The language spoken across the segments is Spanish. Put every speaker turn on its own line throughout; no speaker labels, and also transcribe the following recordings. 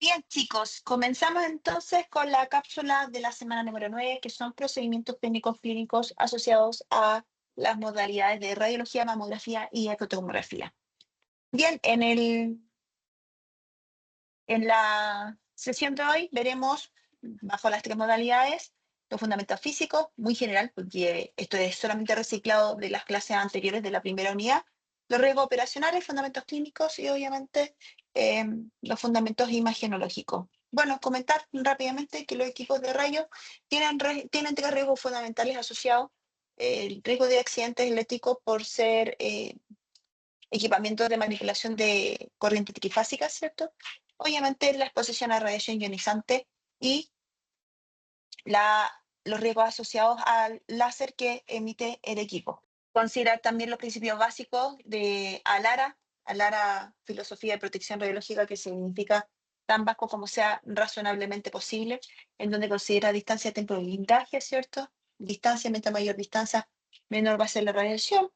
Bien, chicos, comenzamos entonces con la cápsula de la semana número 9, que son procedimientos técnicos clínicos asociados a las modalidades de radiología, mamografía y ecotomografía. Bien, en la sesión de hoy veremos, bajo las tres modalidades, los fundamentos físicos, muy general, porque esto es solamente reciclado de las clases anteriores de la primera unidad, los riesgos operacionales, fundamentos clínicos y obviamente los fundamentos imagenológicos. Bueno, comentar rápidamente que los equipos de rayos tienen tres riesgos fundamentales asociados. El riesgo de accidentes eléctricos por ser equipamientos de manipulación de corriente trifásica, ¿cierto? Obviamente la exposición a radiación ionizante y los riesgos asociados al láser que emite el equipo. Considerar también los principios básicos de ALARA, Filosofía de Protección Radiológica, que significa tan bajo como sea razonablemente posible, en donde considera distancia, tiempo de blindaje, ¿cierto? Distancia, mientras mayor distancia, menor va a ser la radiación.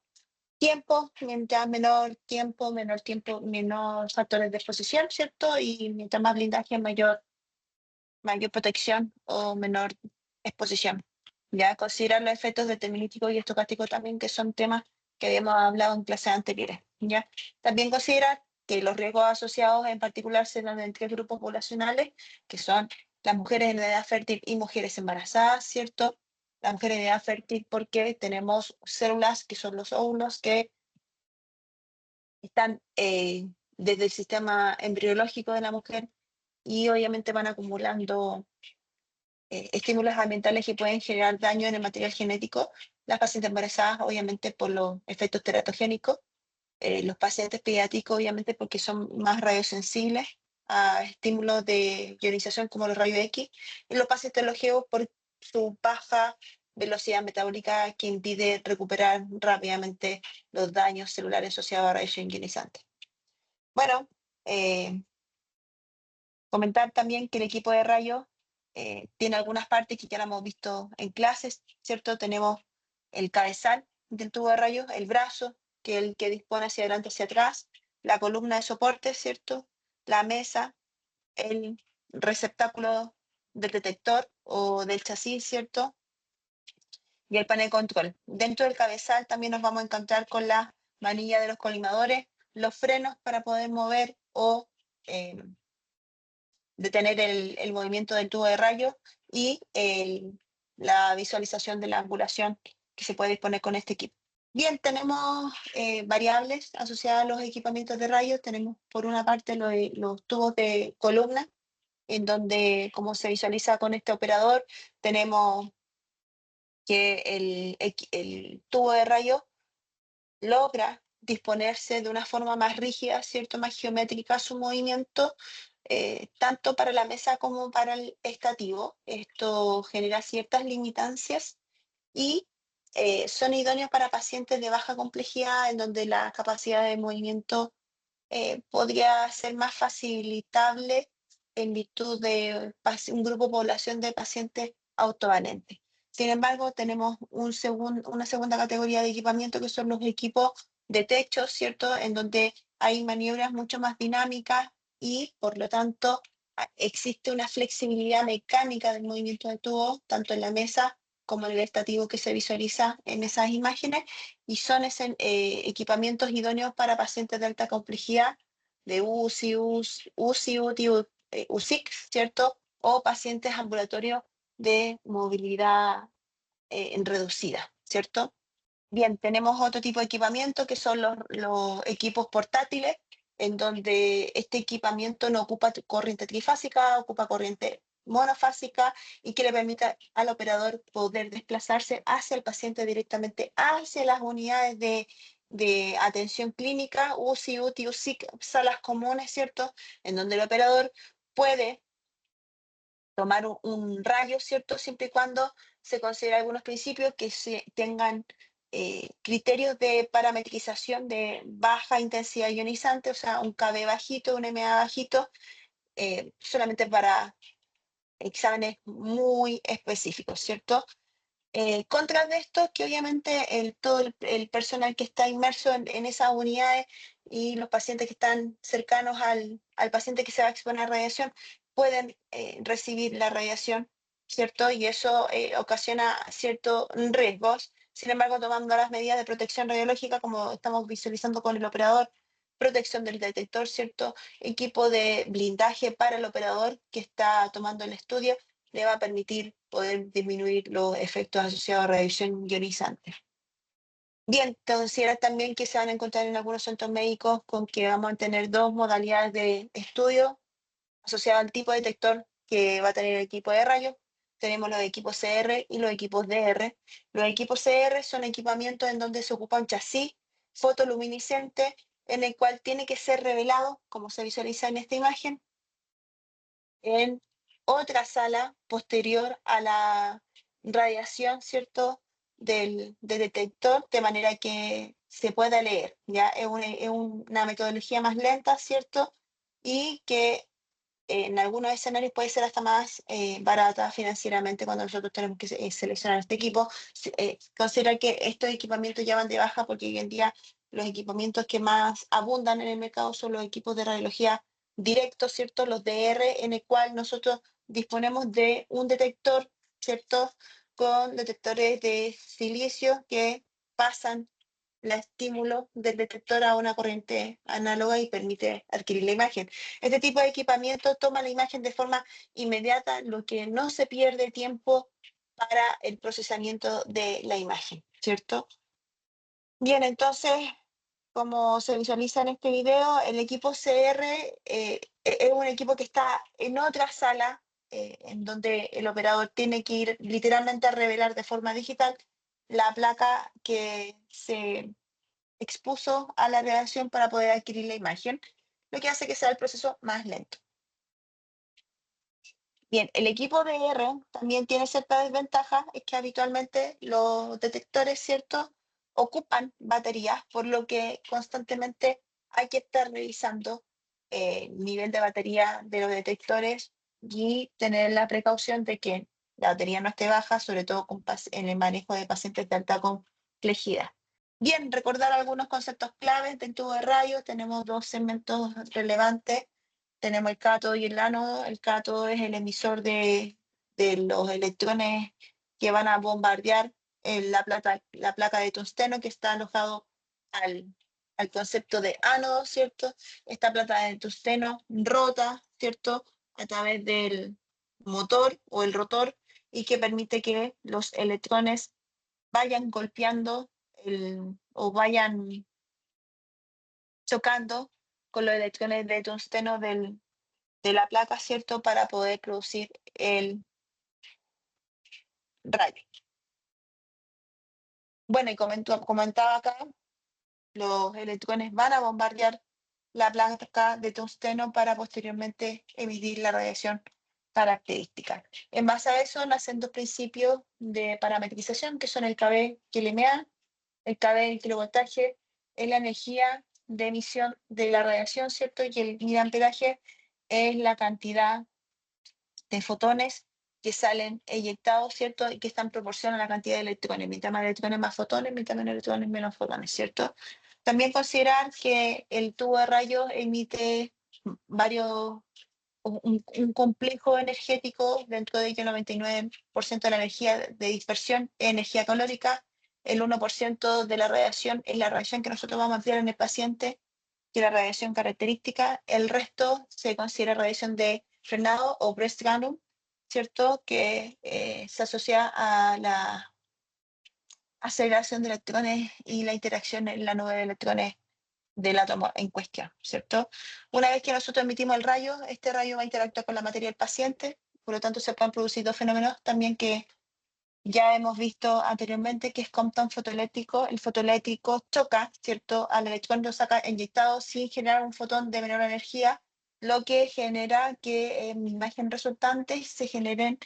Tiempo, mientras menor tiempo, menor factores de exposición, ¿cierto? Y mientras más blindaje, mayor protección o menor exposición. Ya considerar los efectos determinísticos y estocásticos también, que son temas que habíamos hablado en clases anteriores. ¿Ya? También considerar que los riesgos asociados en particular se dan en tres grupos poblacionales, que son las mujeres en edad fértil y mujeres embarazadas, ¿cierto? Las mujeres en edad fértil porque tenemos células que son los óvulos que están desde el sistema embriológico de la mujer y obviamente van acumulando estímulos ambientales que pueden generar daño en el material genético. Las pacientes embarazadas, obviamente, por los efectos teratogénicos. Los pacientes pediátricos, obviamente, porque son más radiosensibles a estímulos de ionización como los rayos X. Y los pacientes longevos por su baja velocidad metabólica que impide recuperar rápidamente los daños celulares asociados a radiación ionizante. Bueno, comentar también que el equipo de rayos tiene algunas partes que ya lo hemos visto en clases, ¿cierto? Tenemos el cabezal del tubo de rayos, el brazo, que es el que dispone hacia adelante, hacia atrás, la columna de soporte, ¿cierto? La mesa, el receptáculo del detector o del chasis, ¿cierto? Y el panel control. Dentro del cabezal también nos vamos a encontrar con la manilla de los colimadores, los frenos para poder mover o detener el movimiento del tubo de rayos y la visualización de la angulación que se puede disponer con este equipo. Bien, tenemos variables asociadas a los equipamientos de rayos. Tenemos por una parte los tubos de columna, en donde, como se visualiza con este operador, tenemos que el tubo de rayos logra disponerse de una forma más rígida, ¿cierto? Más geométrica su movimiento, tanto para la mesa como para el estativo. Esto genera ciertas limitancias y son idóneos para pacientes de baja complejidad, en donde la capacidad de movimiento podría ser más facilitable en virtud de un grupo de población de pacientes autovalentes. Sin embargo, tenemos una segunda categoría de equipamiento que son los equipos de techo, ¿cierto? En donde hay maniobras mucho más dinámicas y, por lo tanto, existe una flexibilidad mecánica del movimiento de tubo, tanto en la mesa como en el estativo que se visualiza en esas imágenes, y son equipamientos idóneos para pacientes de alta complejidad, de UCI, ¿cierto? O pacientes ambulatorios de movilidad reducida, ¿cierto? Bien, tenemos otro tipo de equipamiento que son los equipos portátiles, en donde este equipamiento no ocupa corriente trifásica, ocupa corriente monofásica y que le permita al operador poder desplazarse hacia el paciente directamente, hacia las unidades de atención clínica, UCI, UTI, UCIC, salas comunes, ¿cierto? En donde el operador puede tomar un rayo, ¿cierto? Siempre y cuando se consideren algunos principios que tengan criterios de parametrización de baja intensidad ionizante, o sea, un KB bajito, un MA bajito, solamente para exámenes muy específicos, ¿cierto? Contra de esto, que obviamente todo el personal que está inmerso en esas unidades y los pacientes que están cercanos al paciente que se va a exponer a radiación pueden recibir la radiación, ¿cierto? Y eso ocasiona ciertos riesgos. Sin embargo, tomando las medidas de protección radiológica, como estamos visualizando con el operador, protección del detector, ¿cierto? Equipo de blindaje para el operador que está tomando el estudio, le va a permitir poder disminuir los efectos asociados a radiación ionizante. Bien, considera también que se van a encontrar en algunos centros médicos con que vamos a tener dos modalidades de estudio asociado al tipo de detector que va a tener el equipo de rayos. Tenemos los equipos CR y los equipos DR. Los equipos CR son equipamientos en donde se ocupa un chasis fotoluminiscente en el cual tiene que ser revelado, como se visualiza en esta imagen, en otra sala posterior a la radiación, ¿cierto? Del detector, de manera que se pueda leer, ¿ya? Es una metodología más lenta, ¿cierto? Y que en algunos escenarios puede ser hasta más barata financieramente cuando nosotros tenemos que seleccionar este equipo. Considera que estos equipamientos ya van de baja porque hoy en día los equipamientos que más abundan en el mercado son los equipos de radiología directos, ¿cierto? Los DR, en el cual nosotros disponemos de un detector, ¿cierto? Con detectores de silicio que pasan el estímulo del detector a una corriente análoga y permite adquirir la imagen. Este tipo de equipamiento toma la imagen de forma inmediata, lo que no se pierde tiempo para el procesamiento de la imagen, ¿cierto? Bien, entonces, como se visualiza en este video, el equipo CR es un equipo que está en otra sala, en donde el operador tiene que ir literalmente a revelar de forma digital la placa que se expuso a la radiación para poder adquirir la imagen, lo que hace que sea el proceso más lento. Bien, el equipo de R también tiene cierta desventaja, es que habitualmente los detectores, ¿cierto?, ocupan baterías, por lo que constantemente hay que estar revisando el nivel de batería de los detectores y tener la precaución de que la batería no esté baja, sobre todo en el manejo de pacientes de alta complejidad. Bien, recordar algunos conceptos claves del tubo de rayos. Tenemos dos segmentos relevantes. Tenemos el cátodo y el ánodo. El cátodo es el emisor de los electrones que van a bombardear la placa de tungsteno que está alojado al, al concepto de ánodo, ¿cierto? Esta placa de tungsteno rota, ¿cierto? A través del motor o el rotor y que permite que los electrones vayan golpeando o vayan chocando con los electrones de tungsteno de la placa, ¿cierto? Para poder producir el rayo. Bueno, y comentaba acá, los electrones van a bombardear la placa de tungsteno para posteriormente emitir la radiación característica. En base a eso nacen dos principios de parametrización, que son el KB que LMA, el KB el kilovoltaje, es la energía de emisión de la radiación, ¿cierto? Y el miliamperaje es la cantidad de fotones que salen eyectados, ¿cierto? Y que están en proporción a la cantidad de electrones. Mientras más electrones, más fotones, mientras menos electrones, menos fotones, ¿cierto? También considerar que el tubo de rayos emite varios, un complejo energético, dentro de ello el 99% de la energía de dispersión es energía calórica, el 1% de la radiación es la radiación que nosotros vamos a ampliar en el paciente, que es la radiación característica, el resto se considera radiación de frenado o Brest-Ganum, ¿cierto? Que se asocia a la aceleración de electrones y la interacción en la nube de electrones del átomo en cuestión, ¿cierto? Una vez que nosotros emitimos el rayo, este rayo va a interactuar con la materia del paciente, por lo tanto se pueden producir dos fenómenos también que ya hemos visto anteriormente, que es Compton fotoeléctrico. El fotoeléctrico choca, ¿cierto?, al electrón, lo saca inyectado sin generar un fotón de menor energía, lo que genera que en imagen resultante se generen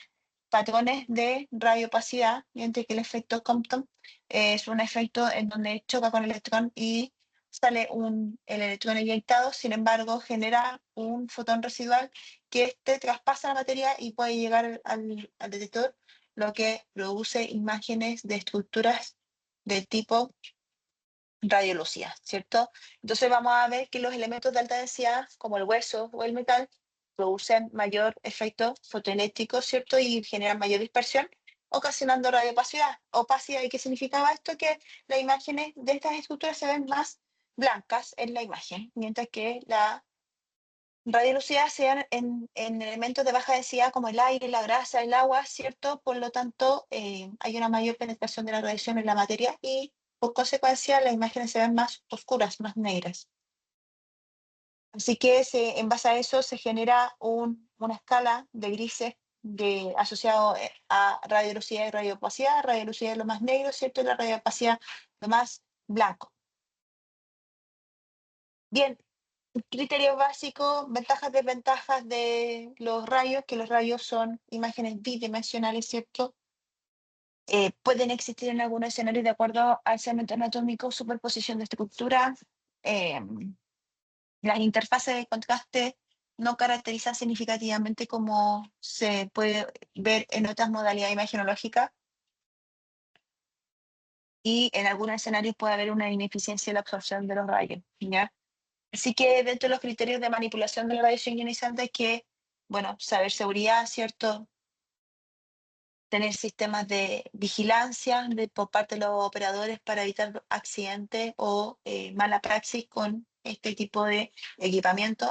patrones de radiopacidad, mientras que el efecto Compton es un efecto en donde choca con el electrón y sale el electrón inyectado, sin embargo, genera un fotón residual que este traspasa la materia y puede llegar al detector, lo que produce imágenes de estructuras del tipo radiolúcida, ¿cierto? Entonces vamos a ver que los elementos de alta densidad, como el hueso o el metal, producen mayor efecto fotoeléctrico, ¿cierto? Y generan mayor dispersión, ocasionando radiopacidad. Opacidad, ¿y qué significaba esto? Que las imágenes de estas estructuras se ven más blancas en la imagen, mientras que la radiolucidad se dan en elementos de baja densidad como el aire, la grasa, el agua, ¿cierto? Por lo tanto, hay una mayor penetración de la radiación en la materia y por consecuencia las imágenes se ven más oscuras, más negras. Así que en base a eso se genera una escala de grises asociado a radiolucidad y radiopacidad. Radiolucidad es lo más negro, ¿cierto? Y la radiopacidad lo más blanco. Bien, criterios básicos, ventajas, desventajas de los rayos, que los rayos son imágenes bidimensionales, ¿cierto? Pueden existir en algunos escenarios de acuerdo al segmento anatómico, superposición de estructura. Las interfaces de contraste no caracterizan significativamente como se puede ver en otras modalidades imagenológicas y en algunos escenarios puede haber una ineficiencia en la absorción de los rayos, ¿ya? Así que dentro de los criterios de manipulación de la radiación ionizante hay que, bueno, saber seguridad, ¿cierto? Tener sistemas de vigilancia por parte de los operadores para evitar accidentes o mala praxis con este tipo de equipamiento,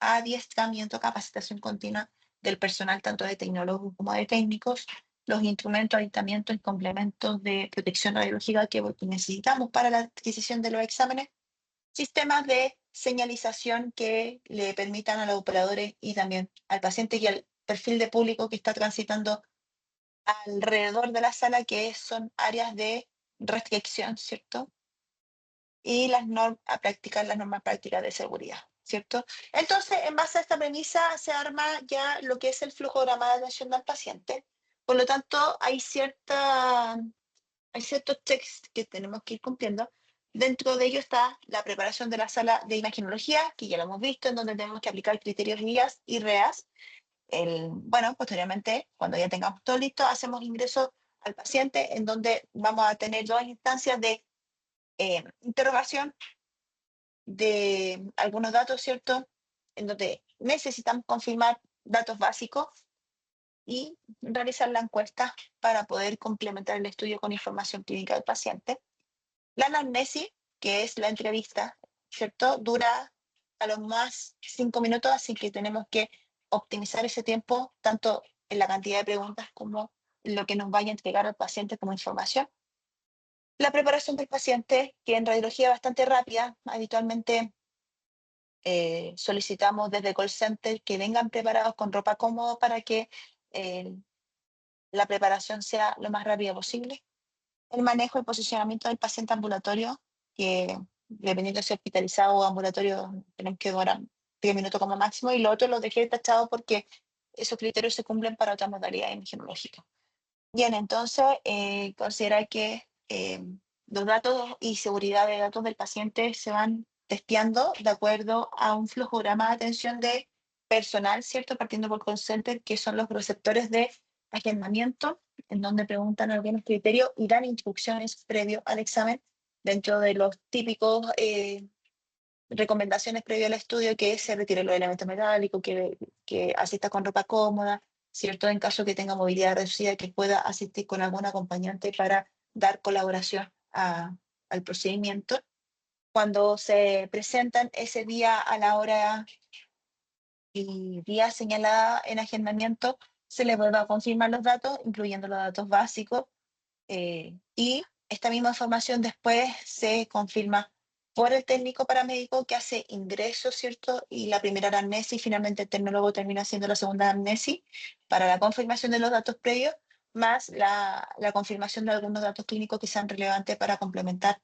adiestramiento, capacitación continua del personal, tanto de tecnólogos como de técnicos, los instrumentos, adiestramientos y complementos de protección radiológica que necesitamos para la adquisición de los exámenes, sistemas de señalización que le permitan a los operadores y también al paciente y al perfil de público que está transitando alrededor de la sala, que son áreas de restricción, ¿cierto? Y a practicar las normas prácticas de seguridad, ¿cierto? Entonces, en base a esta premisa, se arma ya lo que es el flujograma de atención del paciente. Por lo tanto, hay ciertos checks que tenemos que ir cumpliendo. Dentro de ello está la preparación de la sala de imagenología, que ya lo hemos visto, en donde tenemos que aplicar criterios guías y REAS. Bueno, posteriormente, cuando ya tengamos todo listo, hacemos ingreso al paciente, en donde vamos a tener dos instancias de interrogación de algunos datos, ¿cierto? En donde necesitamos confirmar datos básicos y realizar la encuesta para poder complementar el estudio con información clínica del paciente. La anamnesis, que es la entrevista, ¿cierto? Dura a lo más 5 minutos, así que tenemos que optimizar ese tiempo, tanto en la cantidad de preguntas como en lo que nos vaya a entregar al paciente como información. La preparación del paciente, que en radiología es bastante rápida, habitualmente solicitamos desde call center que vengan preparados con ropa cómoda para que eh, la preparación sea lo más rápida posible. El manejo y posicionamiento del paciente ambulatorio, que dependiendo de si hospitalizado o ambulatorio, tenemos que durar 10 minutos como máximo, y lo otro lo dejé tachado porque esos criterios se cumplen para otras modalidades imagenológicas. Bien, entonces, considerar que los datos y seguridad de datos del paciente se van testeando de acuerdo a un flujograma de atención de personal, ¿cierto? Partiendo por call center, que son los receptores de agendamiento, en donde preguntan algunos criterios y dan instrucciones previo al examen dentro de los típicos recomendaciones previo al estudio, que se retire los elementos metálicos, que asista con ropa cómoda, ¿cierto? En caso que tenga movilidad reducida, que pueda asistir con algún acompañante para dar colaboración al procedimiento. Cuando se presentan ese día a la hora y día señalada en agendamiento, se le vuelve a confirmar los datos, incluyendo los datos básicos, y esta misma información después se confirma por el técnico paramédico que hace ingreso, ¿cierto? Y la primera anamnesis, y finalmente el tecnólogo termina haciendo la segunda anamnesis para la confirmación de los datos previos, más la confirmación de algunos datos clínicos que sean relevantes para complementar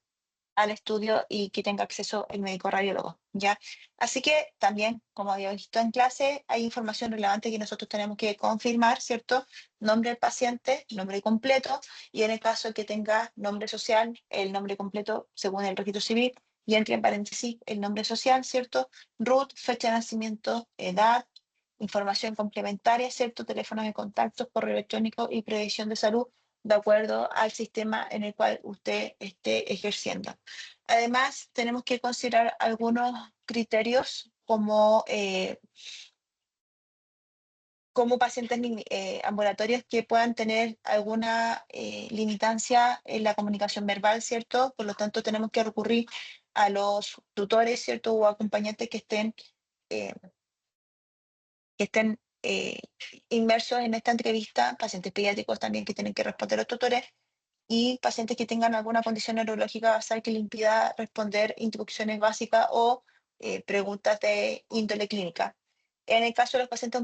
al estudio y que tenga acceso el médico radiólogo, ¿ya? Así que también, como había visto en clase, hay información relevante que nosotros tenemos que confirmar, ¿cierto? Nombre del paciente, nombre completo, y en el caso que tenga nombre social, el nombre completo según el registro civil, y entre en paréntesis el nombre social, ¿cierto? RUT, fecha de nacimiento, edad, información complementaria, ¿cierto? Teléfonos de contacto, correo electrónico y previsión de salud de acuerdo al sistema en el cual usted esté ejerciendo. Además, tenemos que considerar algunos criterios como pacientes ambulatorios que puedan tener alguna limitancia en la comunicación verbal, ¿cierto? Por lo tanto, tenemos que recurrir a los tutores, ¿cierto? O acompañantes eh, que estén inmersos en esta entrevista, pacientes pediátricos también que tienen que responder a los tutores y pacientes que tengan alguna condición neurológica basal que le impida responder instrucciones básicas o preguntas de índole clínica. En el caso de los pacientes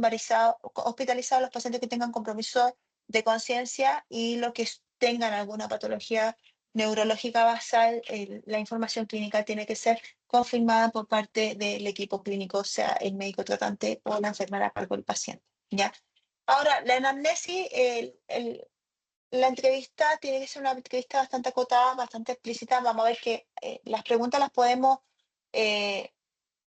hospitalizados, los pacientes que tengan compromiso de conciencia y los que tengan alguna patología neurológica basal, la información clínica tiene que ser confirmada por parte del equipo clínico, sea el médico tratante o la enfermera a cargo del paciente. ¿Ya? Ahora, la anamnesis, la entrevista tiene que ser una entrevista bastante acotada, bastante explícita. Vamos a ver que las preguntas las podemos eh,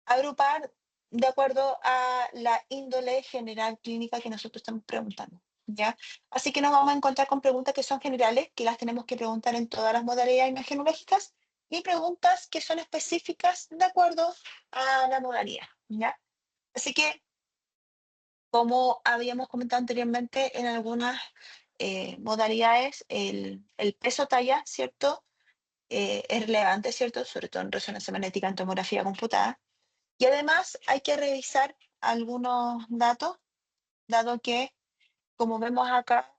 agrupar de acuerdo a la índole general clínica que nosotros estamos preguntando, ¿ya? Así que nos vamos a encontrar con preguntas que son generales, que las tenemos que preguntar en todas las modalidades imagenológicas, y preguntas que son específicas de acuerdo a la modalidad, ¿ya? Así que, como habíamos comentado anteriormente, en algunas modalidades, el peso talla, ¿cierto? Es relevante, ¿cierto? Sobre todo en resonancia magnética en tomografía computada. Y además hay que revisar algunos datos, dado que, como vemos acá,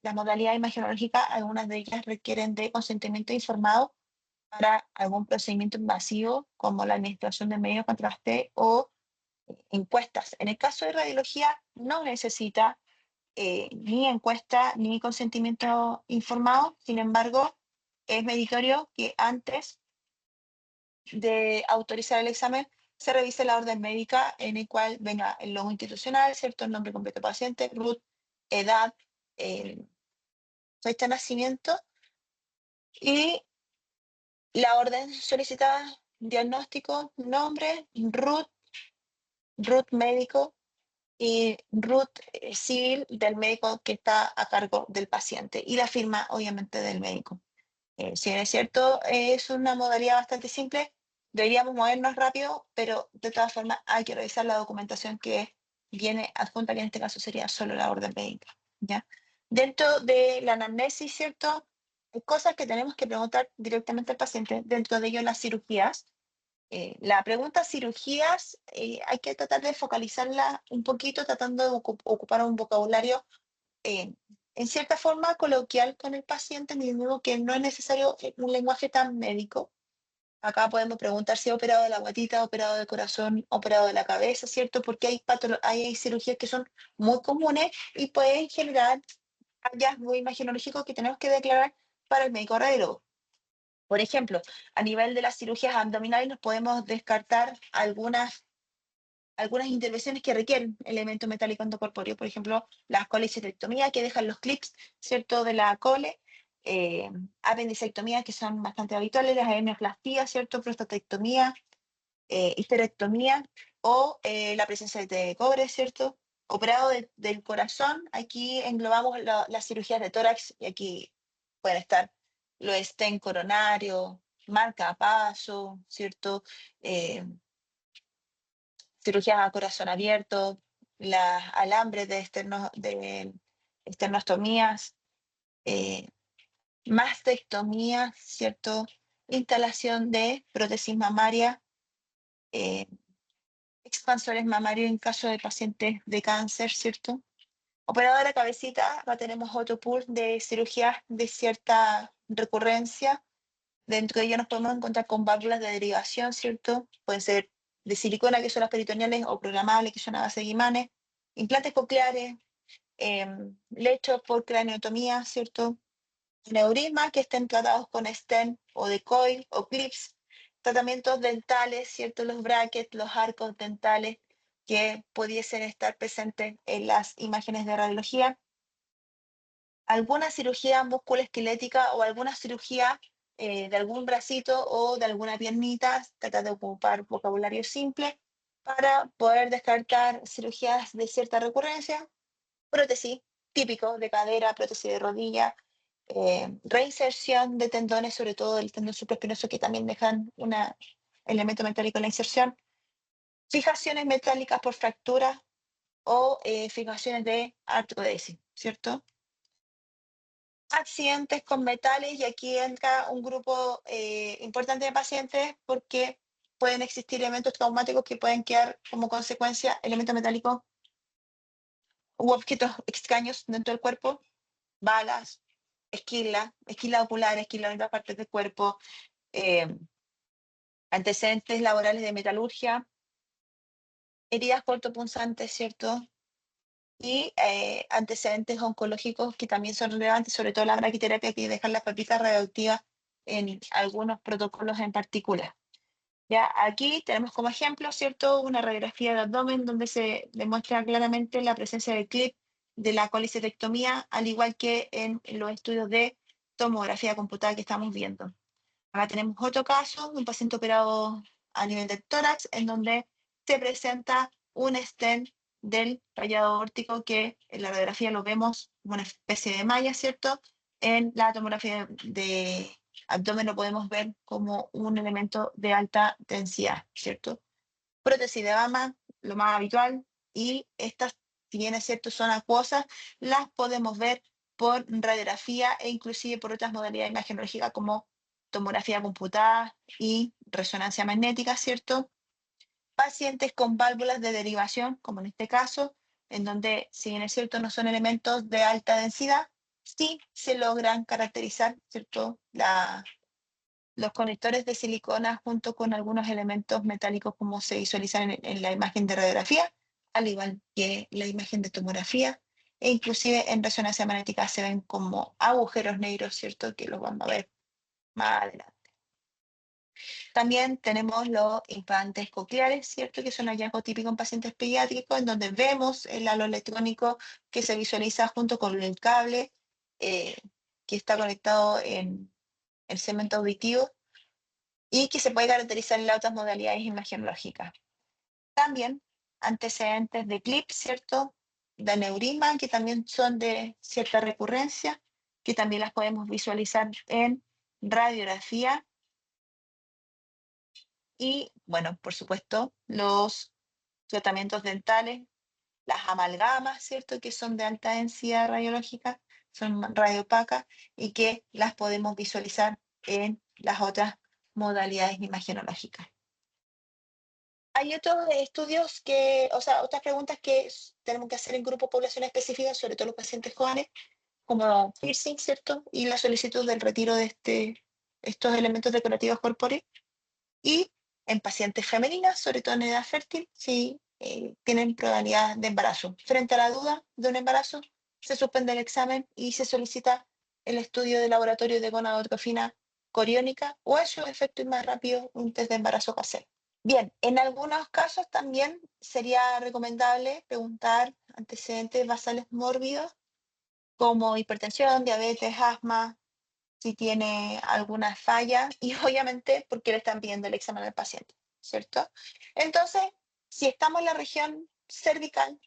las modalidades imagenológicas, algunas de ellas requieren de consentimiento informado para algún procedimiento invasivo, como la administración de medio contraste o encuestas. En el caso de radiología, no necesita ni encuesta ni consentimiento informado. Sin embargo, es meritorio que antes de autorizar el examen se revise la orden médica en el cual venga el logo institucional, ¿cierto? El nombre completo del paciente, RUT, edad, fecha de nacimiento y la orden solicitada, diagnóstico, nombre, RUT médico y RUT civil del médico que está a cargo del paciente y la firma, obviamente, del médico. Si bien es cierto, es una modalidad bastante simple, deberíamos movernos rápido, pero de todas formas hay que revisar la documentación que viene adjunta, que en este caso sería solo la orden médica, ¿ya? Dentro de la anamnesis, ¿cierto? Hay cosas que tenemos que preguntar directamente al paciente, dentro de ello las cirugías. La pregunta cirugías hay que tratar de focalizarla un poquito, tratando de ocupar un vocabulario eh, en cierta forma coloquial con el paciente, mismo que no es necesario un lenguaje tan médico. Acá podemos preguntar si ha operado de la guatita, operado del corazón, operado de la cabeza, ¿cierto? Porque hay cirugías que son muy comunes y pueden generar hallazgos imagenológicos que tenemos que declarar para el médico radiólogo. Por ejemplo, a nivel de las cirugías abdominales nos podemos descartar algunas intervenciones que requieren elemento metálico endocorpóreo, por ejemplo, la colecistectomía, que dejan los clips, ¿cierto?, de la cole, apendicectomía, que son bastante habituales, las hernioplastías, ¿cierto?, prostatectomía, histerectomía, o la presencia de cobre, ¿cierto?, operado del corazón. Aquí englobamos las cirugías de tórax, y aquí pueden estar los stent coronarios, marca a paso, ¿cierto?, cirugías a corazón abierto, las alambres de esternostomías, eh, mastectomía, ¿cierto? Instalación de prótesis mamaria, eh, expansores mamarios en caso de pacientes de cáncer, ¿cierto? Operado de la cabecita, acá tenemos otro pool de cirugías de cierta recurrencia. Dentro de ello nos podemos encontrar con válvulas de derivación, ¿cierto? Pueden ser de silicona, que son las peritoneales, o programables, que son a base de imanes, implantes cocleares, lechos por craneotomía, ¿cierto? Neurismas que estén tratados con stent o de coil o clips, tratamientos dentales, ¿cierto? Los brackets, los arcos dentales que pudiesen estar presentes en las imágenes de radiología, alguna cirugía musculoesquelética o alguna cirugía de algún bracito o de alguna piernita, tratar de ocupar vocabulario simple para poder descartar cirugías de cierta recurrencia, prótesis, típico de cadera, prótesis de rodilla, reinserción de tendones, sobre todo del tendón supraespinoso, que también dejan un elemento metálico en la inserción, fijaciones metálicas por fractura o fijaciones de artrodesis, ¿cierto? Accidentes con metales, y aquí entra un grupo importante de pacientes porque pueden existir elementos traumáticos que pueden quedar como consecuencia elementos metálicos u objetos extraños dentro del cuerpo, balas, esquila ocular, esquila en otras partes del cuerpo, eh, antecedentes laborales de metalurgia, heridas cortopunzantes, ¿cierto? Y antecedentes oncológicos que también son relevantes, sobre todo la braquiterapia, que dejan las papitas radioactivas en algunos protocolos en particular. Ya aquí tenemos como ejemplo, ¿cierto?, una radiografía de abdomen donde se demuestra claramente la presencia del clip de la colicectomía, al igual que en los estudios de tomografía computada que estamos viendo. Acá tenemos otro caso, un paciente operado a nivel del tórax, en donde se presenta un stent del rayado aórtico que en la radiografía lo vemos como una especie de malla, ¿cierto? En la tomografía de abdomen lo podemos ver como un elemento de alta densidad, ¿cierto? Prótesis de mama, lo más habitual, y estas, si bien es cierto, son acuosas, las podemos ver por radiografía e inclusive por otras modalidades imagenológicas como tomografía computada y resonancia magnética, ¿cierto? Pacientes con válvulas de derivación, como en este caso, en donde, si bien es cierto, no son elementos de alta densidad, sí se logran caracterizar, ¿cierto?, los conectores de silicona junto con algunos elementos metálicos como se visualizan en la imagen de radiografía, al igual que la imagen de tomografía, e inclusive en resonancia magnética se ven como agujeros negros, ¿cierto?, que los vamos a ver más adelante. También tenemos los implantes cocleares, ¿cierto?, que son hallazgos típicos en pacientes pediátricos, en donde vemos el halo electrónico que se visualiza junto con el cable eh, que está conectado en el segmento auditivo y que se puede caracterizar en las otras modalidades imagenológicas. También antecedentes de clip, ¿cierto?, de aneurisma, que también son de cierta recurrencia, que también las podemos visualizar en radiografía. Y, bueno, por supuesto, los tratamientos dentales, las amalgamas, ¿cierto?, que son de alta densidad radiológica, son radiopacas y que las podemos visualizar en las otras modalidades imagenológicas. Hay otros estudios que, o sea, otras preguntas que tenemos que hacer en grupos de población específicas, sobre todo los pacientes jóvenes, como piercing, ¿cierto? Y la solicitud del retiro de estos elementos decorativos corpóreos. Y en pacientes femeninas, sobre todo en edad fértil, si tienen probabilidad de embarazo. Frente a la duda de un embarazo, se suspende el examen y se solicita el estudio de laboratorio de gonadotrofina coriónica o, en su efecto más rápido, un test de embarazo casero. Bien, en algunos casos también sería recomendable preguntar antecedentes basales mórbidos como hipertensión, diabetes, asma, si tiene alguna falla y obviamente por qué le están pidiendo el examen al paciente, ¿cierto? Entonces, si estamos en la región cervical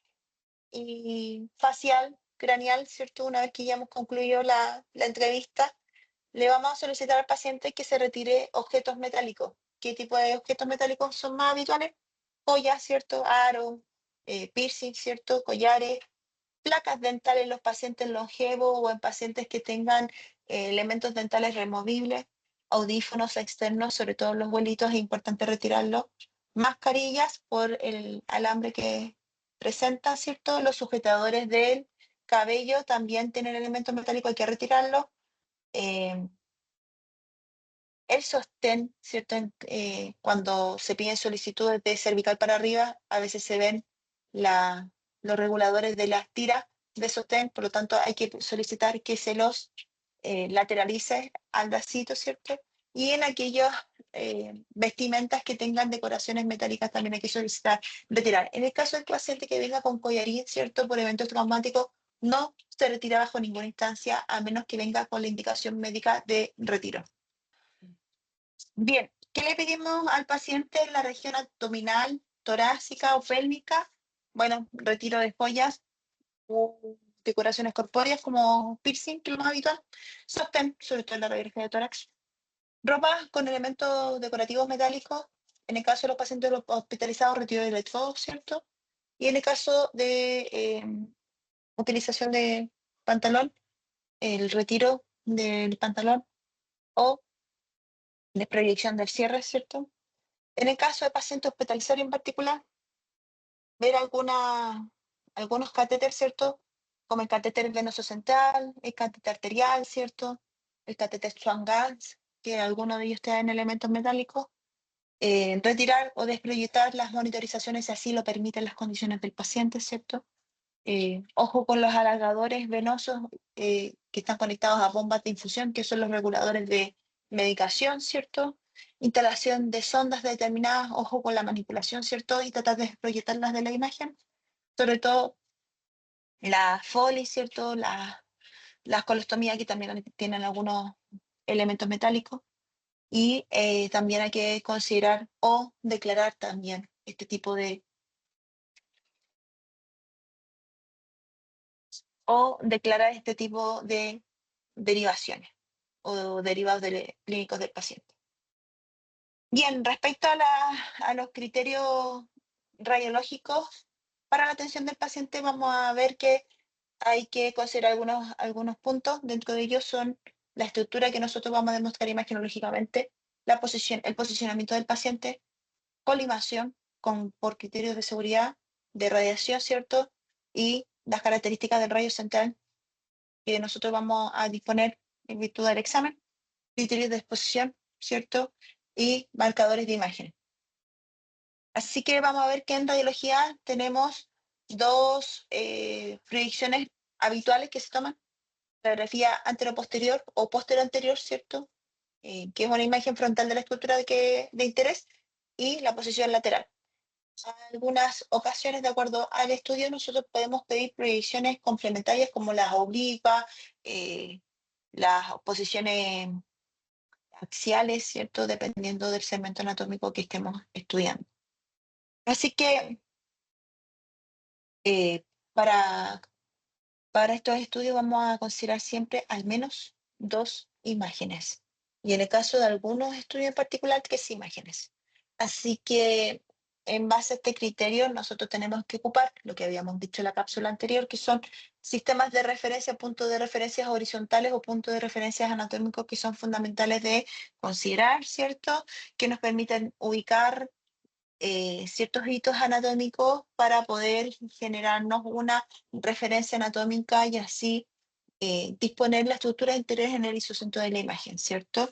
y facial, craneal, ¿cierto? Una vez que ya hemos concluido la entrevista, le vamos a solicitar al paciente que se retire objetos metálicos. ¿Qué tipo de objetos metálicos son más habituales? Joyas, ¿cierto? Aro, piercing, ¿cierto? Collares, placas dentales en los pacientes longevos o en pacientes que tengan elementos dentales removibles, audífonos externos, sobre todo los abuelitos, es importante retirarlos, mascarillas por el alambre que presenta, ¿cierto? Los sujetadores del cabello también tienen elementos metálicos, hay que retirarlos. Eh, el sostén, ¿cierto? Cuando se piden solicitudes de cervical para arriba, a veces se ven los reguladores de las tiras de sostén, por lo tanto hay que solicitar que se los lateralice al bracito, ¿cierto? Y en aquellas vestimentas que tengan decoraciones metálicas también hay que solicitar retirar. En el caso del paciente que venga con collarín, ¿cierto? Por eventos traumáticos, no se retira bajo ninguna instancia, a menos que venga con la indicación médica de retiro. Bien, ¿qué le pedimos al paciente en la región abdominal, torácica o pélvica? Bueno, retiro de joyas, decoraciones corpóreas como piercing, que es lo más habitual, sostén, sobre todo en la radiografía de tórax, ropa con elementos decorativos metálicos, en el caso de los pacientes hospitalizados, retiro de electrodos, ¿cierto? Y en el caso de utilización de pantalón, el retiro del pantalón o de proyección del cierre, ¿cierto? En el caso de pacientes hospitalizados en particular, ver algunos catéteres, ¿cierto? Como el catéter venoso central, el catéter arterial, ¿cierto? El catéter Swan-Ganz, que algunos de ellos tienen elementos metálicos. Retirar o desproyectar las monitorizaciones si así lo permiten las condiciones del paciente, ¿cierto? Ojo con los alargadores venosos que están conectados a bombas de infusión, que son los reguladores de medicación, ¿cierto? Instalación de sondas determinadas, ojo con la manipulación, ¿cierto? Y tratar de proyectarlas de la imagen, sobre todo la Foley, ¿cierto? Las colostomías que también tienen algunos elementos metálicos. Y también hay que considerar o declarar también este tipo de derivaciones o derivados clínicos del paciente. Bien, respecto a los criterios radiológicos para la atención del paciente, vamos a ver que hay que considerar algunos puntos. Dentro de ellos son la estructura que nosotros vamos a demostrar imagenológicamente, el posicionamiento del paciente, colimación por criterios de seguridad, de radiación, ¿cierto? Y las características del rayo central que nosotros vamos a disponer en virtud del examen, criterios de exposición, ¿cierto? Y marcadores de imagen. Así que vamos a ver que en radiología tenemos dos proyecciones habituales que se toman, radiografía anteroposterior o posterior-anterior, ¿cierto? Que es una imagen frontal de la estructura de interés, y la posición lateral. En algunas ocasiones, de acuerdo al estudio, nosotros podemos pedir proyecciones complementarias como las oblicuas, las posiciones axiales, ¿cierto? Dependiendo del segmento anatómico que estemos estudiando. Así que eh, para, para estos estudios vamos a considerar siempre al menos dos imágenes. Y en el caso de algunos estudios en particular, tres imágenes. Así que en base a este criterio, nosotros tenemos que ocupar lo que habíamos dicho en la cápsula anterior, que son sistemas de referencia, puntos de referencias horizontales o puntos de referencias anatómicos que son fundamentales de considerar, ¿cierto? Que nos permiten ubicar ciertos hitos anatómicos para poder generarnos una referencia anatómica y así disponer la estructura interior en el isocentro de la imagen, ¿cierto?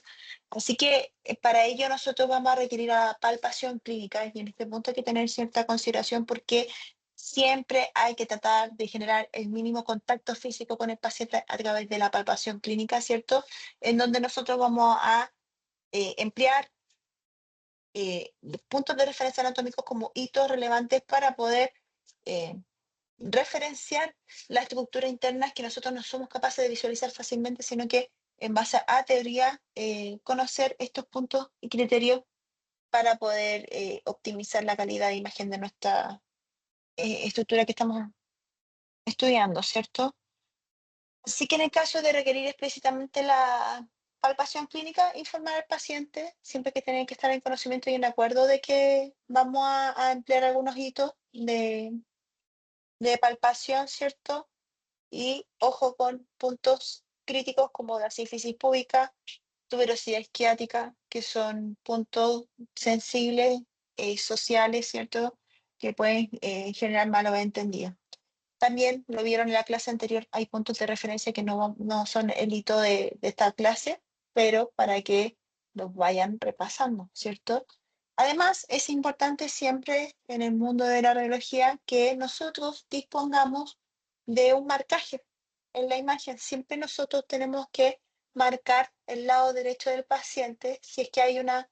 Así que para ello nosotros vamos a requerir la palpación clínica, y en este punto hay que tener cierta consideración porque siempre hay que tratar de generar el mínimo contacto físico con el paciente a través de la palpación clínica, ¿cierto? En donde nosotros vamos a emplear puntos de referencia anatómicos como hitos relevantes para poder eh, referenciar la estructura interna que nosotros no somos capaces de visualizar fácilmente, sino que en base a teoría conocer estos puntos y criterios para poder optimizar la calidad de imagen de nuestra estructura que estamos estudiando, ¿cierto? Así que en el caso de requerir explícitamente la palpación clínica, informar al paciente, siempre que tienen que estar en conocimiento y en acuerdo de que vamos a emplear algunos hitos de palpación, ¿cierto? Y ojo con puntos críticos como la sífisis púbica, tuberosidad isquiática, que son puntos sensibles sociales, ¿cierto? Que pueden generar malos entendidos. También lo vieron en la clase anterior, hay puntos de referencia que no son el hito de esta clase, pero para que los vayan repasando, ¿cierto? Además, es importante siempre en el mundo de la radiología que nosotros dispongamos de un marcaje en la imagen. Siempre nosotros tenemos que marcar el lado derecho del paciente si es que hay una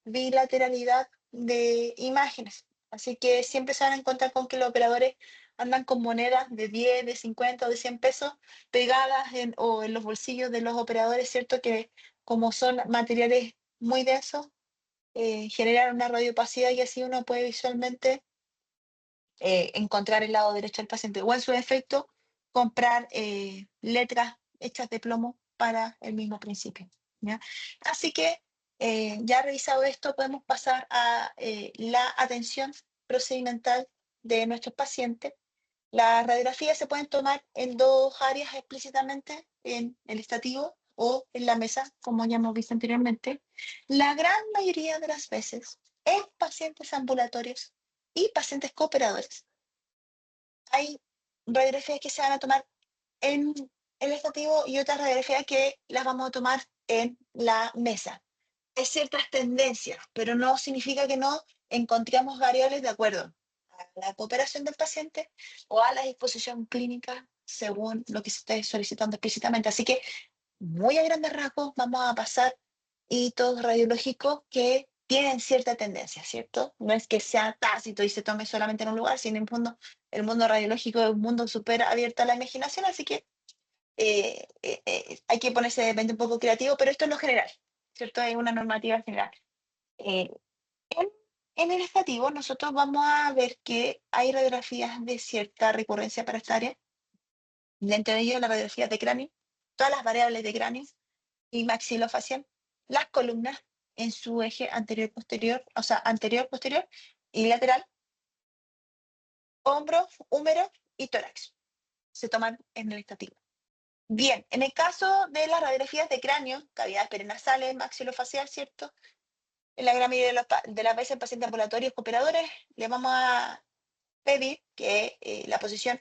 bilateralidad de imágenes. Así que siempre se van a encontrar con que los operadores andan con monedas de 10, de 50 o de 100 pesos pegadas o en los bolsillos de los operadores, ¿cierto? Que como son materiales muy densos, generan una radiopacidad y así uno puede visualmente encontrar el lado derecho del paciente o en su defecto comprar letras hechas de plomo para el mismo principio. ¿Ya? Así que ya revisado esto, podemos pasar a la atención procedimental de nuestros pacientes. Las radiografías se pueden tomar en dos áreas explícitamente, en el estativo o en la mesa, como ya hemos visto anteriormente. La gran mayoría de las veces, en pacientes ambulatorios y pacientes cooperadores, hay radiografías que se van a tomar en el estativo y otras radiografías que las vamos a tomar en la mesa. Hay ciertas tendencias, pero no significa que no encontremos variables de acuerdo a la cooperación del paciente o a la disposición clínica según lo que se esté solicitando explícitamente. Así que, muy a grandes rasgos, vamos a pasar hitos radiológicos que tienen cierta tendencia, ¿cierto? No es que sea tácito y se tome solamente en un lugar, sino en el mundo radiológico es un mundo súper abierto a la imaginación, así que hay que ponerse de repente un poco creativo, pero esto es lo general, ¿cierto? Hay una normativa general. Eh, en, en el estativo, nosotros vamos a ver que hay radiografías de cierta recurrencia para esta área, dentro de ellos las radiografías de cráneo, todas las variables de cráneo y maxilofacial, las columnas en su eje anterior-posterior, o sea, anterior-posterior y lateral, hombro, húmero y tórax. Se toman en el estativo. Bien, en el caso de las radiografías de cráneo, cavidades perinasales, maxilofacial, ¿cierto? En la gran mayoría de las veces en pacientes ambulatorios cooperadores, le vamos a pedir que la posición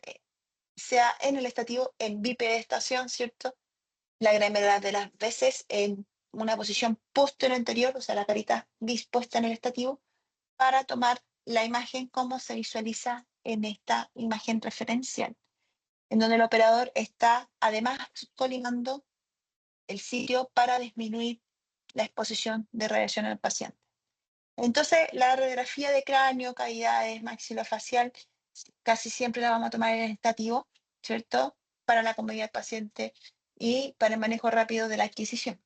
sea en el estativo en bipedestación, ¿cierto? La gran mayoría de las veces en una posición posterior anterior, o sea, la carita dispuesta en el estativo, para tomar la imagen como se visualiza en esta imagen referencial, en donde el operador está además colimando el sitio para disminuir la exposición de radiación al paciente. Entonces, la radiografía de cráneo, cavidades, maxilofacial, casi siempre la vamos a tomar en estativo, ¿cierto? Para la comodidad del paciente y para el manejo rápido de la adquisición.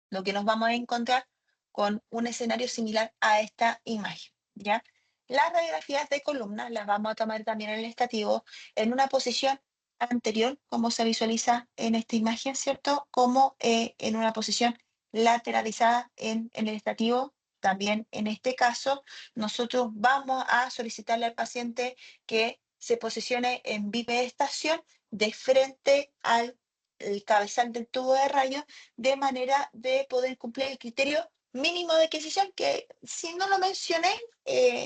Lo que nos vamos a encontrar con un escenario similar a esta imagen, ¿ya? Las radiografías de columna las vamos a tomar también en el estativo en una posición anterior, como se visualiza en esta imagen, ¿cierto? Como en una posición lateralizada en el estativo. También en este caso, nosotros vamos a solicitarle al paciente que se posicione en bipedestación de frente al cabezal del tubo de rayos de manera de poder cumplir el criterio mínimo de adquisición, que si no lo mencioné,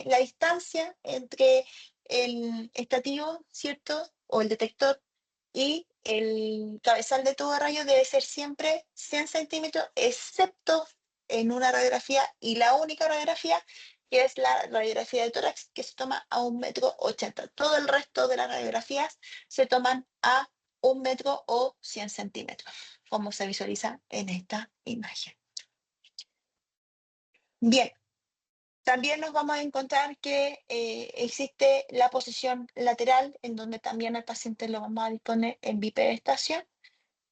la distancia entre el estativo, ¿cierto? O el detector y el cabezal de tubo de rayos debe ser siempre 100 centímetros, excepto en una radiografía y la única radiografía que es la radiografía de tórax, que se toma a 1,80 m. Todo el resto de las radiografías se toman a 1 m o 100 centímetros, como se visualiza en esta imagen. Bien, también nos vamos a encontrar que existe la posición lateral, en donde también al paciente lo vamos a disponer en bipedestación.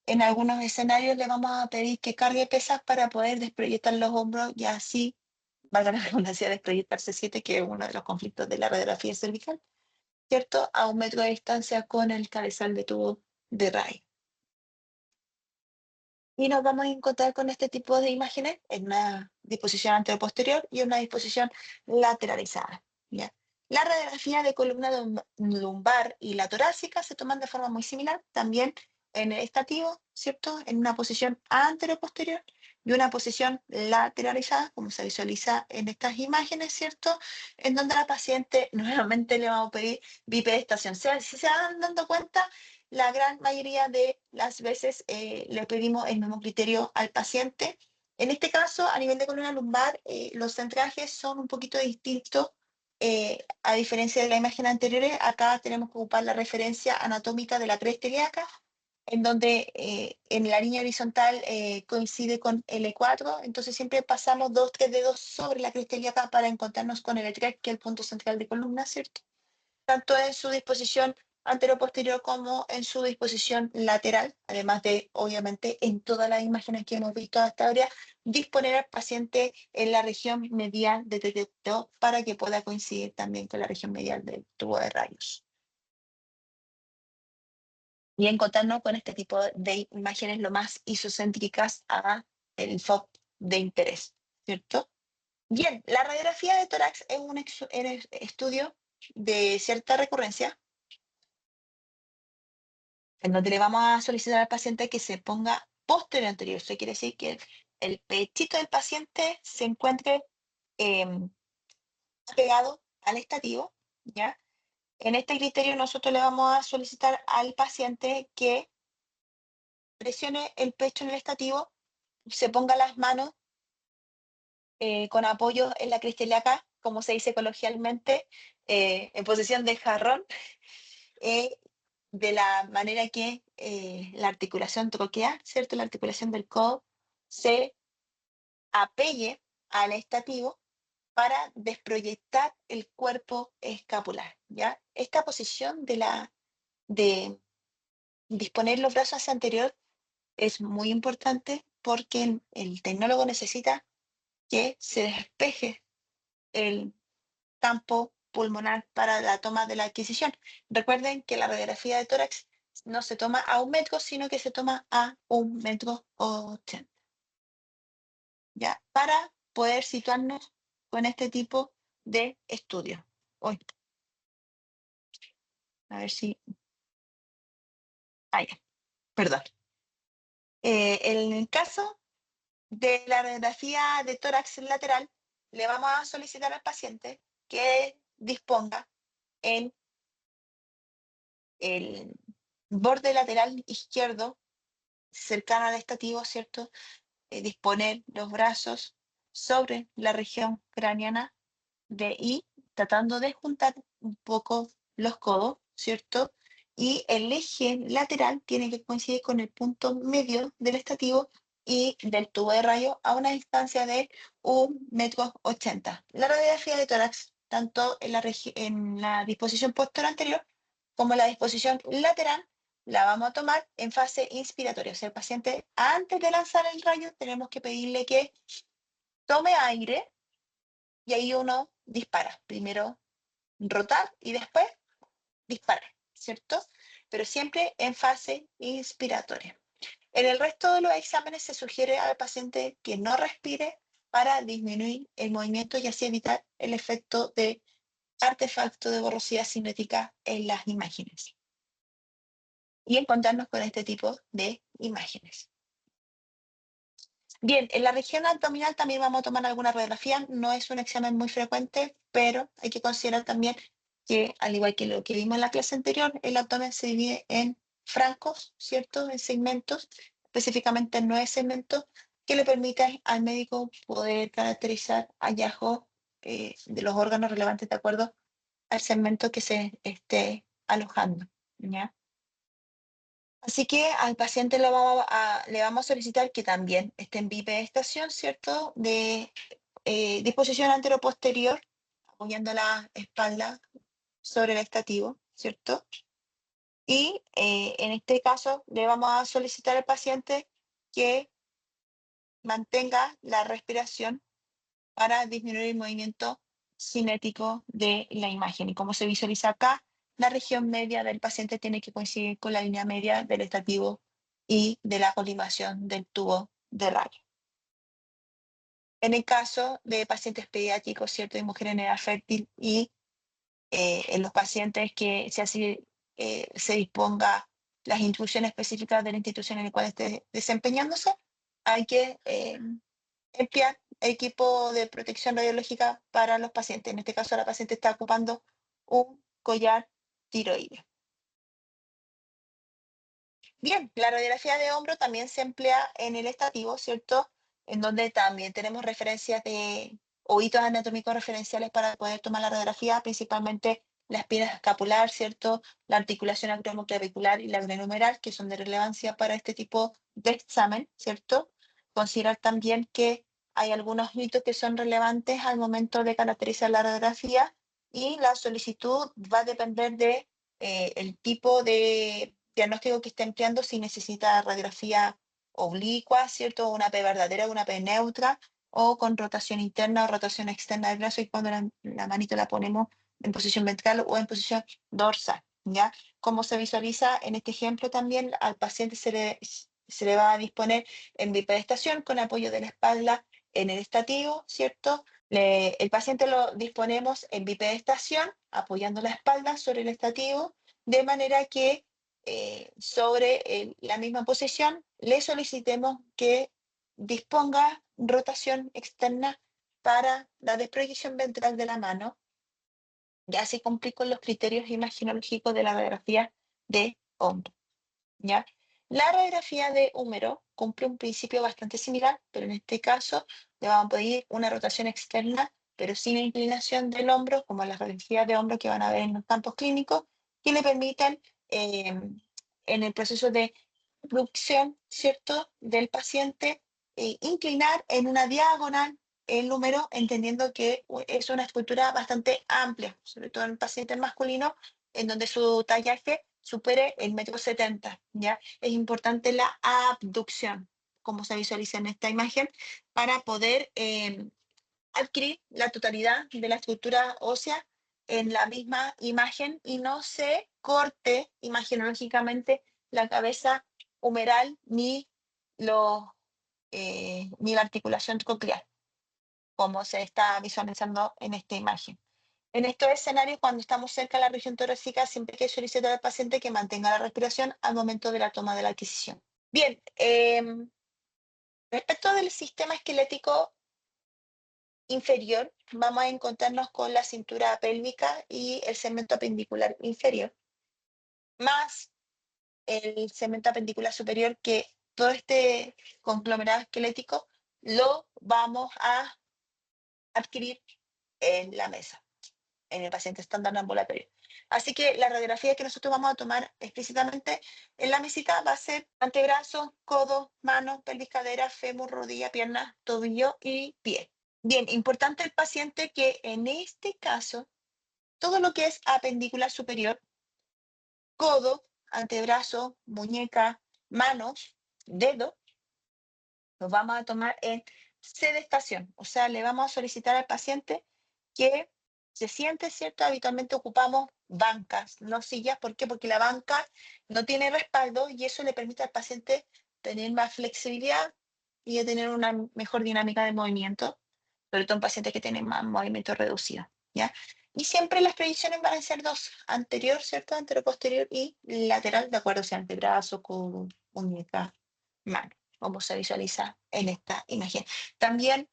En algunos escenarios le vamos a pedir que cargue pesas para poder desproyectar los hombros y así, valga la redundancia, desproyectarse 7, que es uno de los conflictos de la radiografía cervical, ¿cierto? A 1 m de distancia con el cabezal de tubo de rayo. Y nos vamos a encontrar con este tipo de imágenes en una disposición anteroposterior y una disposición lateralizada. ¿Ya? La radiografía de columna lumbar y la torácica se toman de forma muy similar, también en el estativo, ¿cierto? En una posición anteroposterior y una posición lateralizada, como se visualiza en estas imágenes, ¿cierto? En donde la paciente nuevamente le vamos a pedir bipedestación. Si se van dando cuenta, la gran mayoría de las veces le pedimos el mismo criterio al paciente. En este caso, a nivel de columna lumbar, los centrajes son un poquito distintos. A diferencia de la imagen anterior, acá tenemos que ocupar la referencia anatómica de la cresta ilíaca, en donde en la línea horizontal coincide con el E4, entonces siempre pasamos 2, 3 dedos sobre la cresta ilíaca para encontrarnos con el E3, que es el punto central de columna, ¿cierto? Tanto en su disposición anteroposterior como en su disposición lateral, además de, obviamente, en todas las imágenes que hemos visto hasta ahora, disponer al paciente en la región medial del detector para que pueda coincidir también con la región medial del tubo de rayos. y encontrarnos con este tipo de imágenes lo más isocéntricas a el foco de interés, ¿cierto? Bien, la radiografía de tórax es un estudio de cierta recurrencia en donde le vamos a solicitar al paciente que se ponga posterior anterior. Eso quiere decir que el pechito del paciente se encuentre pegado al estativo, ¿ya? En este criterio nosotros le vamos a solicitar al paciente que presione el pecho en el estativo, se ponga las manos con apoyo en la crista ilíaca, como se dice coloquialmente, en posición de jarrón, eh, de la manera que la articulación troqueal, ¿cierto? La articulación del codo se apegue al estativo para desproyectar el cuerpo escapular, ¿ya? Esta posición de disponer los brazos hacia anterior es muy importante porque el tecnólogo necesita que se despeje el campo pulmonar para la toma de la adquisición. Recuerden que la radiografía de tórax no se toma a 1 metro, sino que se toma a 1,80 m, ¿ya? Para poder situarnos con este tipo de estudio. Uy, a ver si... Ah, ya, perdón. En el caso de la radiografía de tórax lateral, le vamos a solicitar al paciente que disponga en el borde lateral izquierdo, cercano al estativo, ¿cierto? Disponer los brazos sobre la región craneana y tratando de juntar un poco los codos, ¿cierto? Y el eje lateral tiene que coincidir con el punto medio del estativo y del tubo de rayo a una distancia de 1,80 m. La radiografía de tórax, tanto en la disposición posterior anterior como en la disposición lateral, la vamos a tomar en fase inspiratoria. O sea, el paciente, antes de lanzar el rayo, tenemos que pedirle que tome aire y ahí uno dispara. Primero rotar y después disparar, ¿cierto? Pero siempre en fase inspiratoria. En el resto de los exámenes se sugiere al paciente que no respire para disminuir el movimiento y así evitar el efecto de artefacto de borrosidad cinética en las imágenes y encontrarnos con este tipo de imágenes. Bien, en la región abdominal también vamos a tomar alguna radiografía, no es un examen muy frecuente, pero hay que considerar también que, al igual que lo que vimos en la clase anterior, el abdomen se divide en francos, ¿cierto? En segmentos, específicamente en 9 segmentos, que le permiten al médico poder caracterizar hallazgos de los órganos relevantes de acuerdo al segmento que se esté alojando, ¿ya? Así que al paciente le vamos a solicitar que también esté en bipedestación, ¿cierto? De disposición anteroposterior, apoyando la espalda sobre el estativo, ¿cierto? Y en este caso le vamos a solicitar al paciente que mantenga la respiración para disminuir el movimiento cinético de la imagen. Y como se visualiza acá, la región media del paciente tiene que coincidir con la línea media del estativo y de la colimación del tubo de rayo. En el caso de pacientes pediátricos, ¿cierto? Y mujeres en edad fértil y en los pacientes que se disponga las instrucciones específicas de la institución en la cual esté desempeñándose, hay que emplear equipo de protección radiológica para los pacientes. En este caso, la paciente está ocupando un collar tiroideo. Bien, la radiografía de hombro también se emplea en el estativo, ¿cierto? En donde también tenemos referencias o hitos anatómicos referenciales para poder tomar la radiografía, principalmente la espina escapular, ¿cierto? La articulación acromioclavicular y la glenohumeral, que son de relevancia para este tipo de examen, ¿cierto? Considerar también que hay algunos hitos que son relevantes al momento de caracterizar la radiografía y la solicitud va a depender de el tipo de diagnóstico que esté empleando, si necesita radiografía oblicua, ¿cierto? Una P verdadera, una P neutra, o con rotación interna o rotación externa del brazo, y cuando la manito la ponemos en posición ventral o en posición dorsal, ¿ya? Como se visualiza en este ejemplo también, al paciente se le va a disponer en bipedestación con apoyo de la espalda en el estativo, ¿cierto? El paciente lo disponemos en bipedestación, apoyando la espalda sobre el estativo, de manera que sobre la misma posición le solicitemos que disponga rotación externa para la desproyección ventral de la mano. Ya se cumplí con los criterios imaginológicos de la radiografía de hombro. ¿Ya? La radiografía de húmero cumple un principio bastante similar, pero en este caso le vamos a pedir una rotación externa, pero sin inclinación del hombro, como las radiografías de hombro que van a ver en los campos clínicos, que le permitan en el proceso de abducción, ¿cierto?, del paciente, inclinar en una diagonal el húmero, entendiendo que es una escultura bastante amplia, sobre todo en pacientes masculinos, en donde su tallaje supere el 1,70 m, ¿ya? Es importante la abducción, como se visualiza en esta imagen, para poder adquirir la totalidad de la estructura ósea en la misma imagen y no se corte imaginológicamente la cabeza humeral ni la articulación coclear, como se está visualizando en esta imagen. En estos escenarios, cuando estamos cerca de la región torácica, siempre hay que solicitar al paciente que mantenga la respiración al momento de la toma de la adquisición. Bien, respecto del sistema esquelético inferior, vamos a encontrarnos con la cintura pélvica y el segmento apendicular inferior, más el segmento apendicular superior, que todo este conglomerado esquelético lo vamos a adquirir en la mesa, en el paciente estándar ambulatorio. Así que la radiografía que nosotros vamos a tomar explícitamente en la mesita va a ser antebrazo, codo, mano, pelvis, cadera, fémur, rodilla, pierna, tobillo y pie. Bien, importante el paciente que en este caso, todo lo que es apendicular superior, codo, antebrazo, muñeca, manos, dedo, los vamos a tomar en sedestación. O sea, le vamos a solicitar al paciente que se siente, ¿cierto? Habitualmente ocupamos bancas, no sillas. ¿Por qué? Porque la banca no tiene respaldo y eso le permite al paciente tener más flexibilidad y de tener una mejor dinámica de movimiento, sobre todo en pacientes que tienen más movimiento reducido, ¿ya? Y siempre las proyecciones van a ser dos, anterior, ¿cierto? Anteroposterior y lateral, de acuerdo si antebrazo, codo, muñeca, mano, como se visualiza en esta imagen. También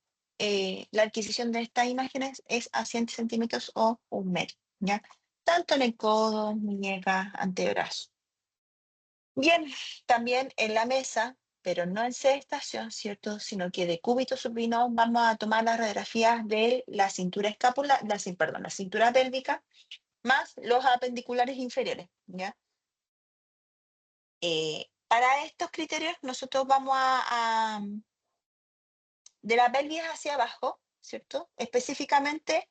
la adquisición de estas imágenes es a 100 centímetros o 1 metro, ¿ya? Tanto en el codo, muñeca, antebrazo. Bien, también en la mesa, pero no en sedestación, ¿cierto? Sino que de cúbito supino vamos a tomar las radiografías de la cintura escápula, la cintura pélvica, más los apendiculares inferiores, ¿ya? Para estos criterios nosotros vamos de la pelvis hacia abajo, ¿cierto? Específicamente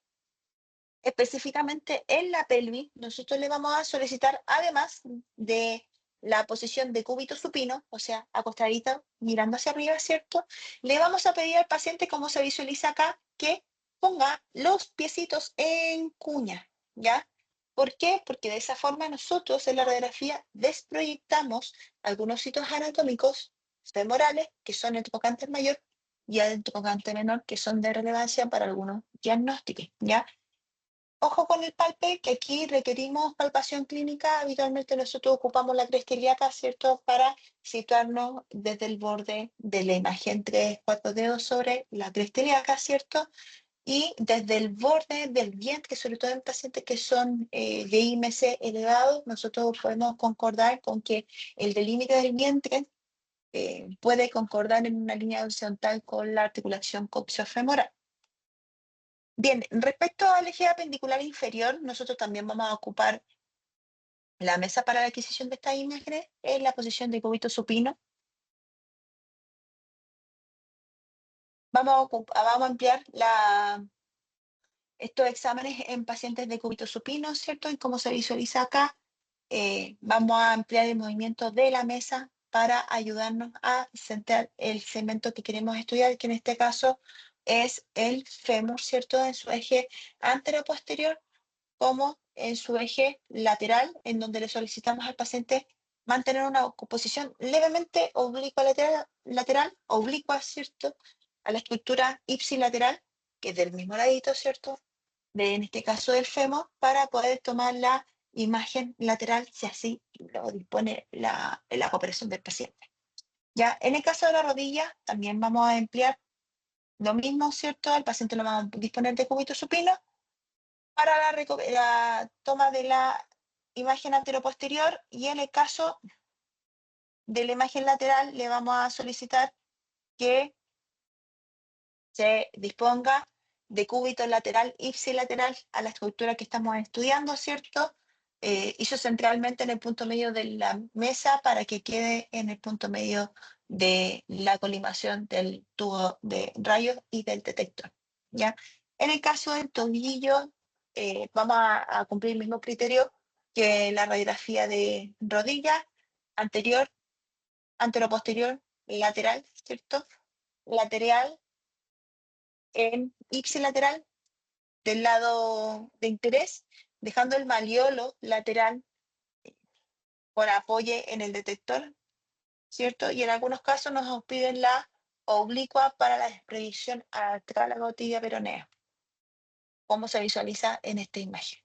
en la pelvis, nosotros le vamos a solicitar, además de la posición de cúbito supino, o sea, acostadito, mirando hacia arriba, ¿cierto? Le vamos a pedir al paciente, como se visualiza acá, que ponga los piecitos en cuña, ¿ya? ¿Por qué? Porque de esa forma nosotros en la radiografía desproyectamos algunos sitios anatómicos femorales, que son el tocante mayor, y el tocante menor, que son de relevancia para algunos diagnósticos, ¿ya? Ojo con el palpe, que aquí requerimos palpación clínica. Habitualmente nosotros ocupamos la cresta ilíaca, ¿cierto? Para situarnos desde el borde de la imagen 3-4 dedos sobre la cresta ilíaca, ¿cierto? Y desde el borde del vientre, sobre todo en pacientes que son de IMC elevado, nosotros podemos concordar con que el delímite del vientre puede concordar en una línea horizontal con la articulación coxofemoral. Bien, respecto al eje apendicular inferior, nosotros también vamos a ocupar la mesa para la adquisición de estas imágenes en la posición de cúbito supino. Vamos a ampliar estos exámenes en pacientes de cúbito supino, ¿cierto? Y como se visualiza acá, vamos a ampliar el movimiento de la mesa para ayudarnos a centrar el segmento que queremos estudiar, que en este caso es el fémur, ¿cierto? En su eje anteroposterior, como en su eje lateral, en donde le solicitamos al paciente mantener una posición levemente oblicua lateral, oblicua, ¿cierto? A la estructura ipsilateral, que es del mismo ladito, ¿cierto? En este caso del fémur, para poder tomar la imagen lateral, si así lo dispone la cooperación del paciente. Ya, en el caso de la rodilla, también vamos a emplear lo mismo, ¿cierto? Al paciente lo vamos a disponer de cúbito supino para la toma de la imagen anteroposterior, y en el caso de la imagen lateral le vamos a solicitar que se disponga de cúbito lateral ipsilateral a la estructura que estamos estudiando, ¿cierto? Isocentralmente en el punto medio de la mesa para que quede en el punto medio de la colimación del tubo de rayos y del detector, ¿ya? En el caso del tobillo, vamos a cumplir el mismo criterio que la radiografía de rodilla, anterior, anteroposterior, lateral, ¿cierto? Lateral en ipsilateral del lado de interés, dejando el maliolo lateral por apoyo en el detector, ¿cierto? Y en algunos casos nos piden la oblicua para la proyección artrálago tibia peronea, como se visualiza en esta imagen.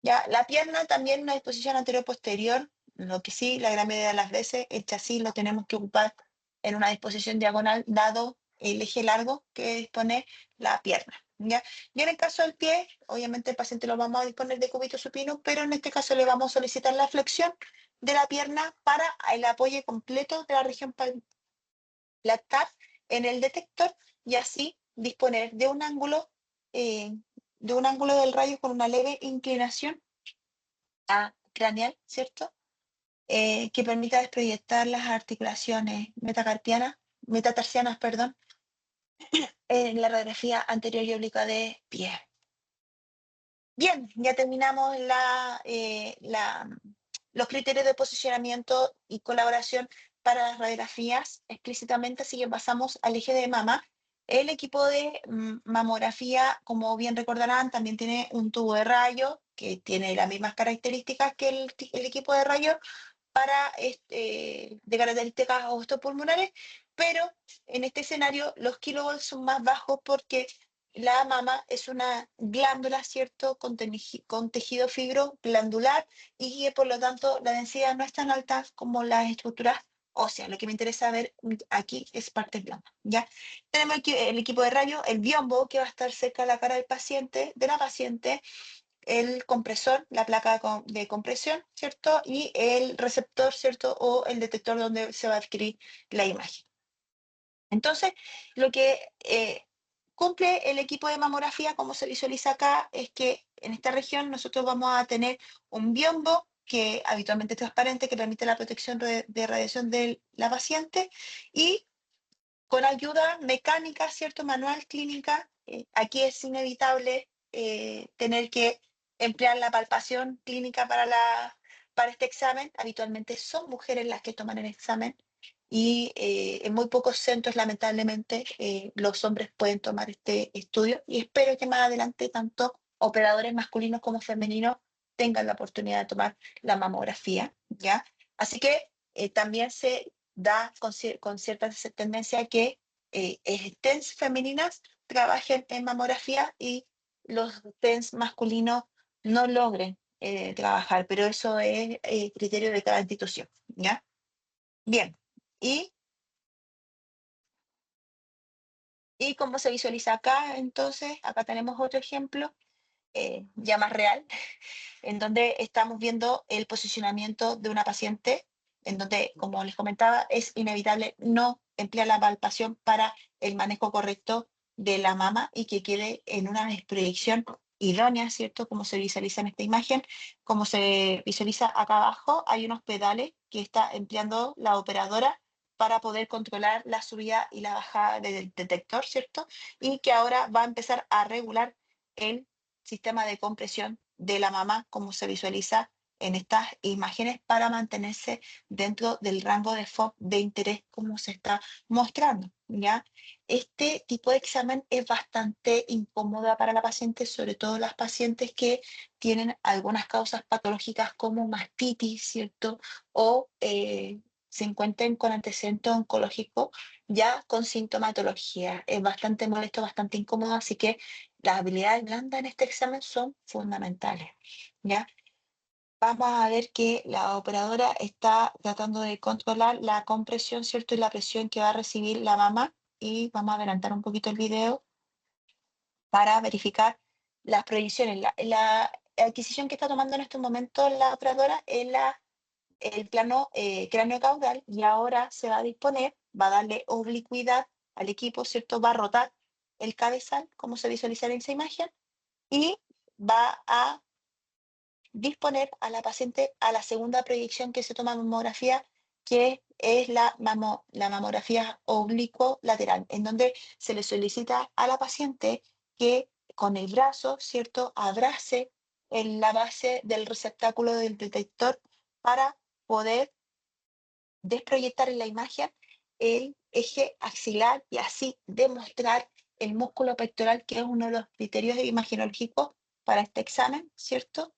Ya, la pierna también una disposición anterior-posterior, lo que sí, la gran mayoría de las veces el chasis lo tenemos que ocupar en una disposición diagonal, dado el eje largo que dispone la pierna. ¿Ya? Y en el caso del pie, obviamente el paciente lo vamos a disponer de cúbito supino, pero en este caso le vamos a solicitar la flexión de la pierna para el apoyo completo de la región lactar en el detector, y así disponer eh, de un ángulo del rayo con una leve inclinación craneal, ¿cierto? Que permita desproyectar las articulaciones metatarsianas, perdón, en la radiografía anterior y oblicua de pie. Bien, ya terminamos los criterios de posicionamiento y colaboración para las radiografías explícitamente, así que pasamos al eje de mama. El equipo de mamografía, como bien recordarán, también tiene un tubo de rayo que tiene las mismas características que el equipo de rayo de características osteopulmonares, pero en este escenario los kilovolts son más bajos porque la mama es una glándula, ¿cierto?, con tejido fibroglandular, y que por lo tanto la densidad no es tan alta como las estructuras óseas. Lo que me interesa ver aquí es parte blanda, ¿ya? Tenemos aquí el equipo de rayo, el biombo, que va a estar cerca de la cara del paciente, de la paciente, el compresor, la placa de compresión, ¿cierto? Y el receptor, ¿cierto? O el detector donde se va a adquirir la imagen. Entonces, lo que cumple el equipo de mamografía, como se visualiza acá, es que en esta región nosotros vamos a tener un biombo que habitualmente es transparente, que permite la protección de radiación de la paciente, y con ayuda mecánica, ¿cierto? Manual, clínica, aquí es inevitable tener que emplear la palpación clínica para este examen. Habitualmente son mujeres las que toman el examen, y en muy pocos centros, lamentablemente, los hombres pueden tomar este estudio, y espero que más adelante tanto operadores masculinos como femeninos tengan la oportunidad de tomar la mamografía, ¿ya? Así que también se da con cierta tendencia que TENS femeninas trabajen en mamografía y los TENS masculinos no logren trabajar, pero eso es criterio de cada institución, ¿ya? Bien, y, y como se visualiza acá, entonces, acá tenemos otro ejemplo ya más real, en donde estamos viendo el posicionamiento de una paciente, en donde, como les comentaba, es inevitable no emplear la palpación para el manejo correcto de la mama y que quede en una proyección idónea, ¿cierto? Como se visualiza en esta imagen, como se visualiza acá abajo, hay unos pedales que está empleando la operadora para poder controlar la subida y la bajada del detector, ¿cierto? Y que ahora va a empezar a regular el sistema de compresión de la mama, como se visualiza en estas imágenes para mantenerse dentro del rango de FOB de interés como se está mostrando, ¿ya? Este tipo de examen es bastante incómoda para la paciente, sobre todo las pacientes que tienen algunas causas patológicas como mastitis, ¿cierto? O se encuentren con antecedentes oncológicos ya con sintomatología. Es bastante molesto, bastante incómodo, así que las habilidades blandas en este examen son fundamentales, ¿ya? Vamos a ver que la operadora está tratando de controlar la compresión, ¿cierto? Y la presión que va a recibir la mamá. Y vamos a adelantar un poquito el video para verificar las proyecciones. La adquisición que está tomando en este momento la operadora es el plano cráneo-caudal y ahora se va a disponer, va a darle oblicuidad al equipo, ¿cierto? Va a rotar el cabezal, como se visualiza en esa imagen, y va a disponer a la paciente a la segunda proyección que se toma mamografía, que es la mamografía oblicuo-lateral, en donde se le solicita a la paciente que con el brazo, ¿cierto?, abrace en la base del receptáculo del detector para poder desproyectar en la imagen el eje axilar y así demostrar el músculo pectoral, que es uno de los criterios imagenológicos para este examen, ¿cierto?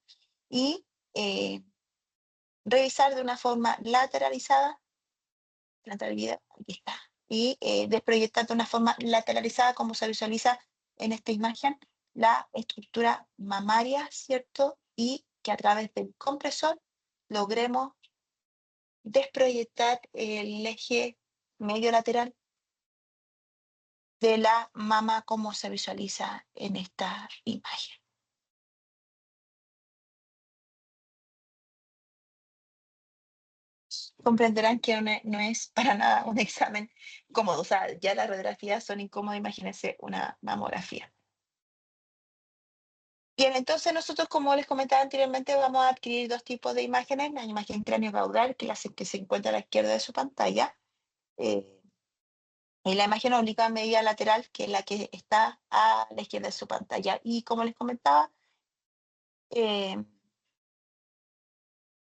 Y eh, revisar de una forma lateralizada, aquí está, y desproyectar de una forma lateralizada, como se visualiza en esta imagen, la estructura mamaria, ¿cierto? Y que a través del compresor logremos desproyectar el eje medio lateral de la mama como se visualiza en esta imagen. Comprenderán que no es para nada un examen cómodo, o sea, ya las radiografías son incómodas, imagínense una mamografía. Bien, entonces nosotros, como les comentaba anteriormente, vamos a adquirir dos tipos de imágenes, la imagen cráneo-caudal, que es la que se encuentra a la izquierda de su pantalla, eh, y la imagen oblicuo media lateral, que es la que está a la izquierda de su pantalla. Y como les comentaba, eh,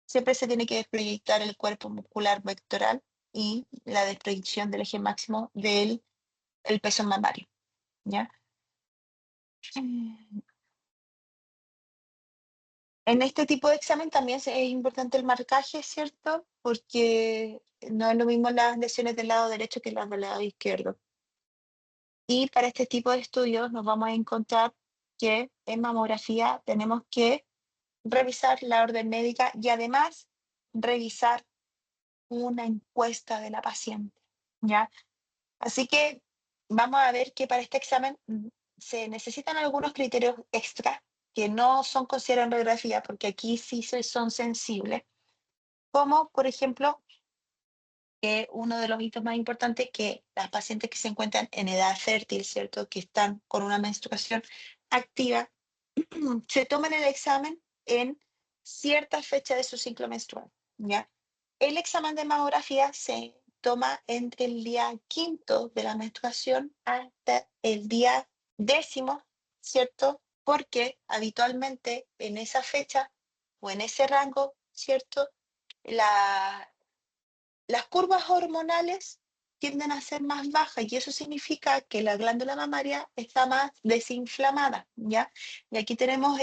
siempre se tiene que desproyectar el cuerpo muscular vectoral y la desproyección del eje máximo del el peso mamario, ¿ya? En este tipo de examen también es importante el marcaje, ¿cierto? Porque no es lo mismo las lesiones del lado derecho que las del lado izquierdo. Y para este tipo de estudios nos vamos a encontrar que en mamografía tenemos que revisar la orden médica y además revisar una encuesta de la paciente, ¿ya? Así que vamos a ver que para este examen se necesitan algunos criterios extra que no son considerados en radiografía, porque aquí sí son sensibles, como por ejemplo que uno de los hitos más importantes que las pacientes que se encuentran en edad fértil, ¿cierto? Que están con una menstruación activa, se toman el examen en cierta fecha de su ciclo menstrual, ¿ya? El examen de mamografía se toma entre el día quinto de la menstruación hasta el día décimo, ¿cierto? Porque habitualmente en esa fecha o en ese rango, ¿cierto? La, las curvas hormonales tienden a ser más bajas y eso significa que la glándula mamaria está más desinflamada, ¿ya? Y aquí tenemos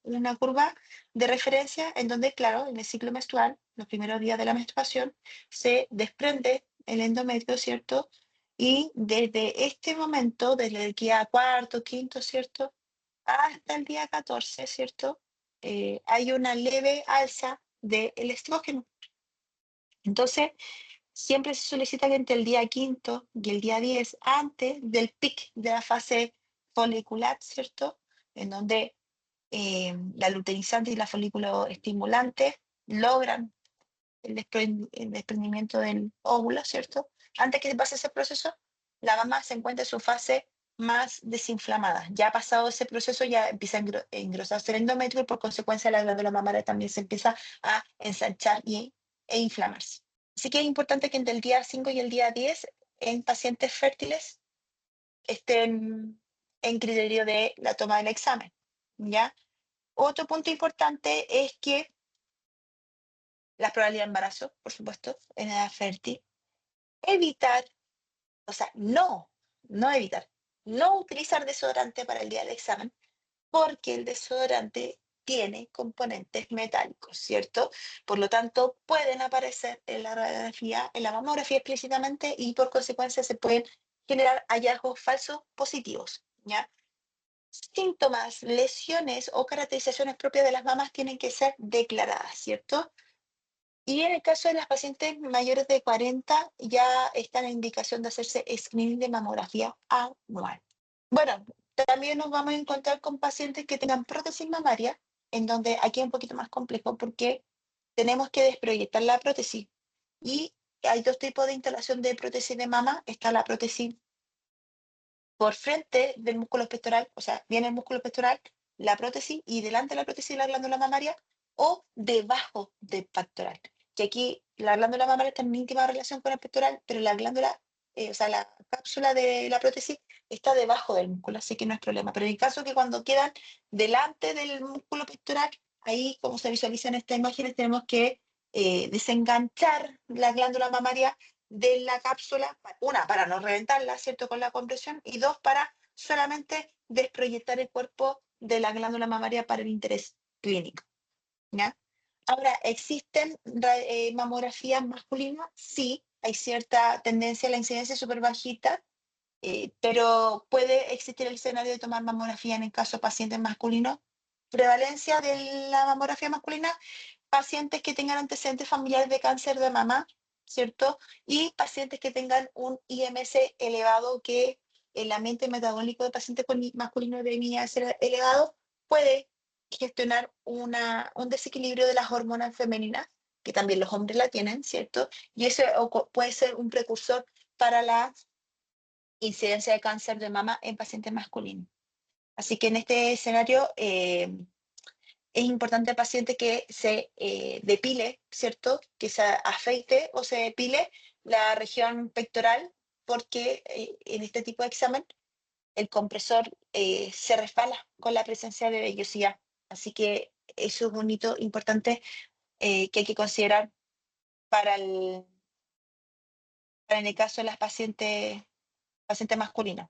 una curva de referencia en donde, claro, en el ciclo menstrual, los primeros días de la menstruación, se desprende el endometrio, ¿cierto? Y desde este momento, desde el día cuarto, quinto, ¿cierto? Hasta el día 14, ¿cierto? Hay una leve alza del estrógeno. Entonces, siempre se solicita que entre el día quinto y el día 10, antes del pic de la fase folicular, ¿cierto? En donde la luteinizante y la folículo estimulante logran el desprendimiento del óvulo, ¿cierto? Antes que pase ese proceso, la mamá se encuentra en su fase más desinflamada. Ya ha pasado ese proceso, ya empieza a engrosarse el endometrio y por consecuencia la glándula mamaria también se empieza a ensanchar e inflamarse. Así que es importante que entre el día 5 y el día 10 en pacientes fértiles estén en criterio de la toma del examen, ¿ya? Otro punto importante es que las probabilidades de embarazo, por supuesto, en edad fértil. Evitar, o sea, no evitar, no utilizar desodorante para el día del examen, porque el desodorante tiene componentes metálicos, ¿cierto? Por lo tanto, pueden aparecer en la radiografía, en la mamografía explícitamente, y por consecuencia se pueden generar hallazgos falsos positivos, ¿ya? Síntomas, lesiones o caracterizaciones propias de las mamas tienen que ser declaradas, ¿cierto? Y en el caso de las pacientes mayores de 40, ya está la indicación de hacerse screening de mamografía anual. Bueno, también nos vamos a encontrar con pacientes que tengan prótesis mamaria, en donde aquí es un poquito más complejo porque tenemos que desproyectar la prótesis. Y hay dos tipos de instalación de prótesis de mama. Está la prótesis por frente del músculo pectoral, o sea, viene el músculo pectoral, la prótesis y delante de la prótesis de la glándula mamaria, o debajo del pectoral. Que aquí la glándula mamaria está en íntima relación con el pectoral, pero la glándula, o sea, la cápsula de la prótesis está debajo del músculo, así que no es problema. Pero en el caso que cuando quedan delante del músculo pectoral, ahí, como se visualiza en esta imagen, tenemos que desenganchar la glándula mamaria de la cápsula, una, para no reventarla, ¿cierto? Con la compresión, y dos, para solamente desproyectar el cuerpo de la glándula mamaria para el interés clínico, ¿ya? Ahora, ¿existen mamografías masculinas? Sí, hay cierta tendencia a la incidencia súper bajita, pero puede existir el escenario de tomar mamografía en el caso de pacientes masculinos. Prevalencia de la mamografía masculina, pacientes que tengan antecedentes familiares de cáncer de mama, ¿cierto? Y pacientes que tengan un IMS elevado, que el ambiente metabólico de pacientes masculinos de IMS elevado puede gestionar un desequilibrio de las hormonas femeninas, que también los hombres la tienen, ¿cierto? Y eso puede ser un precursor para la incidencia de cáncer de mama en pacientes masculinos. Así que en este escenario es importante al paciente que se depile, ¿cierto? Que se afeite o se depile la región pectoral, porque en este tipo de examen el compresor se resbala con la presencia de vellosidad. Así que eso es un hito importante que hay que considerar para para en el caso de las pacientes masculinas.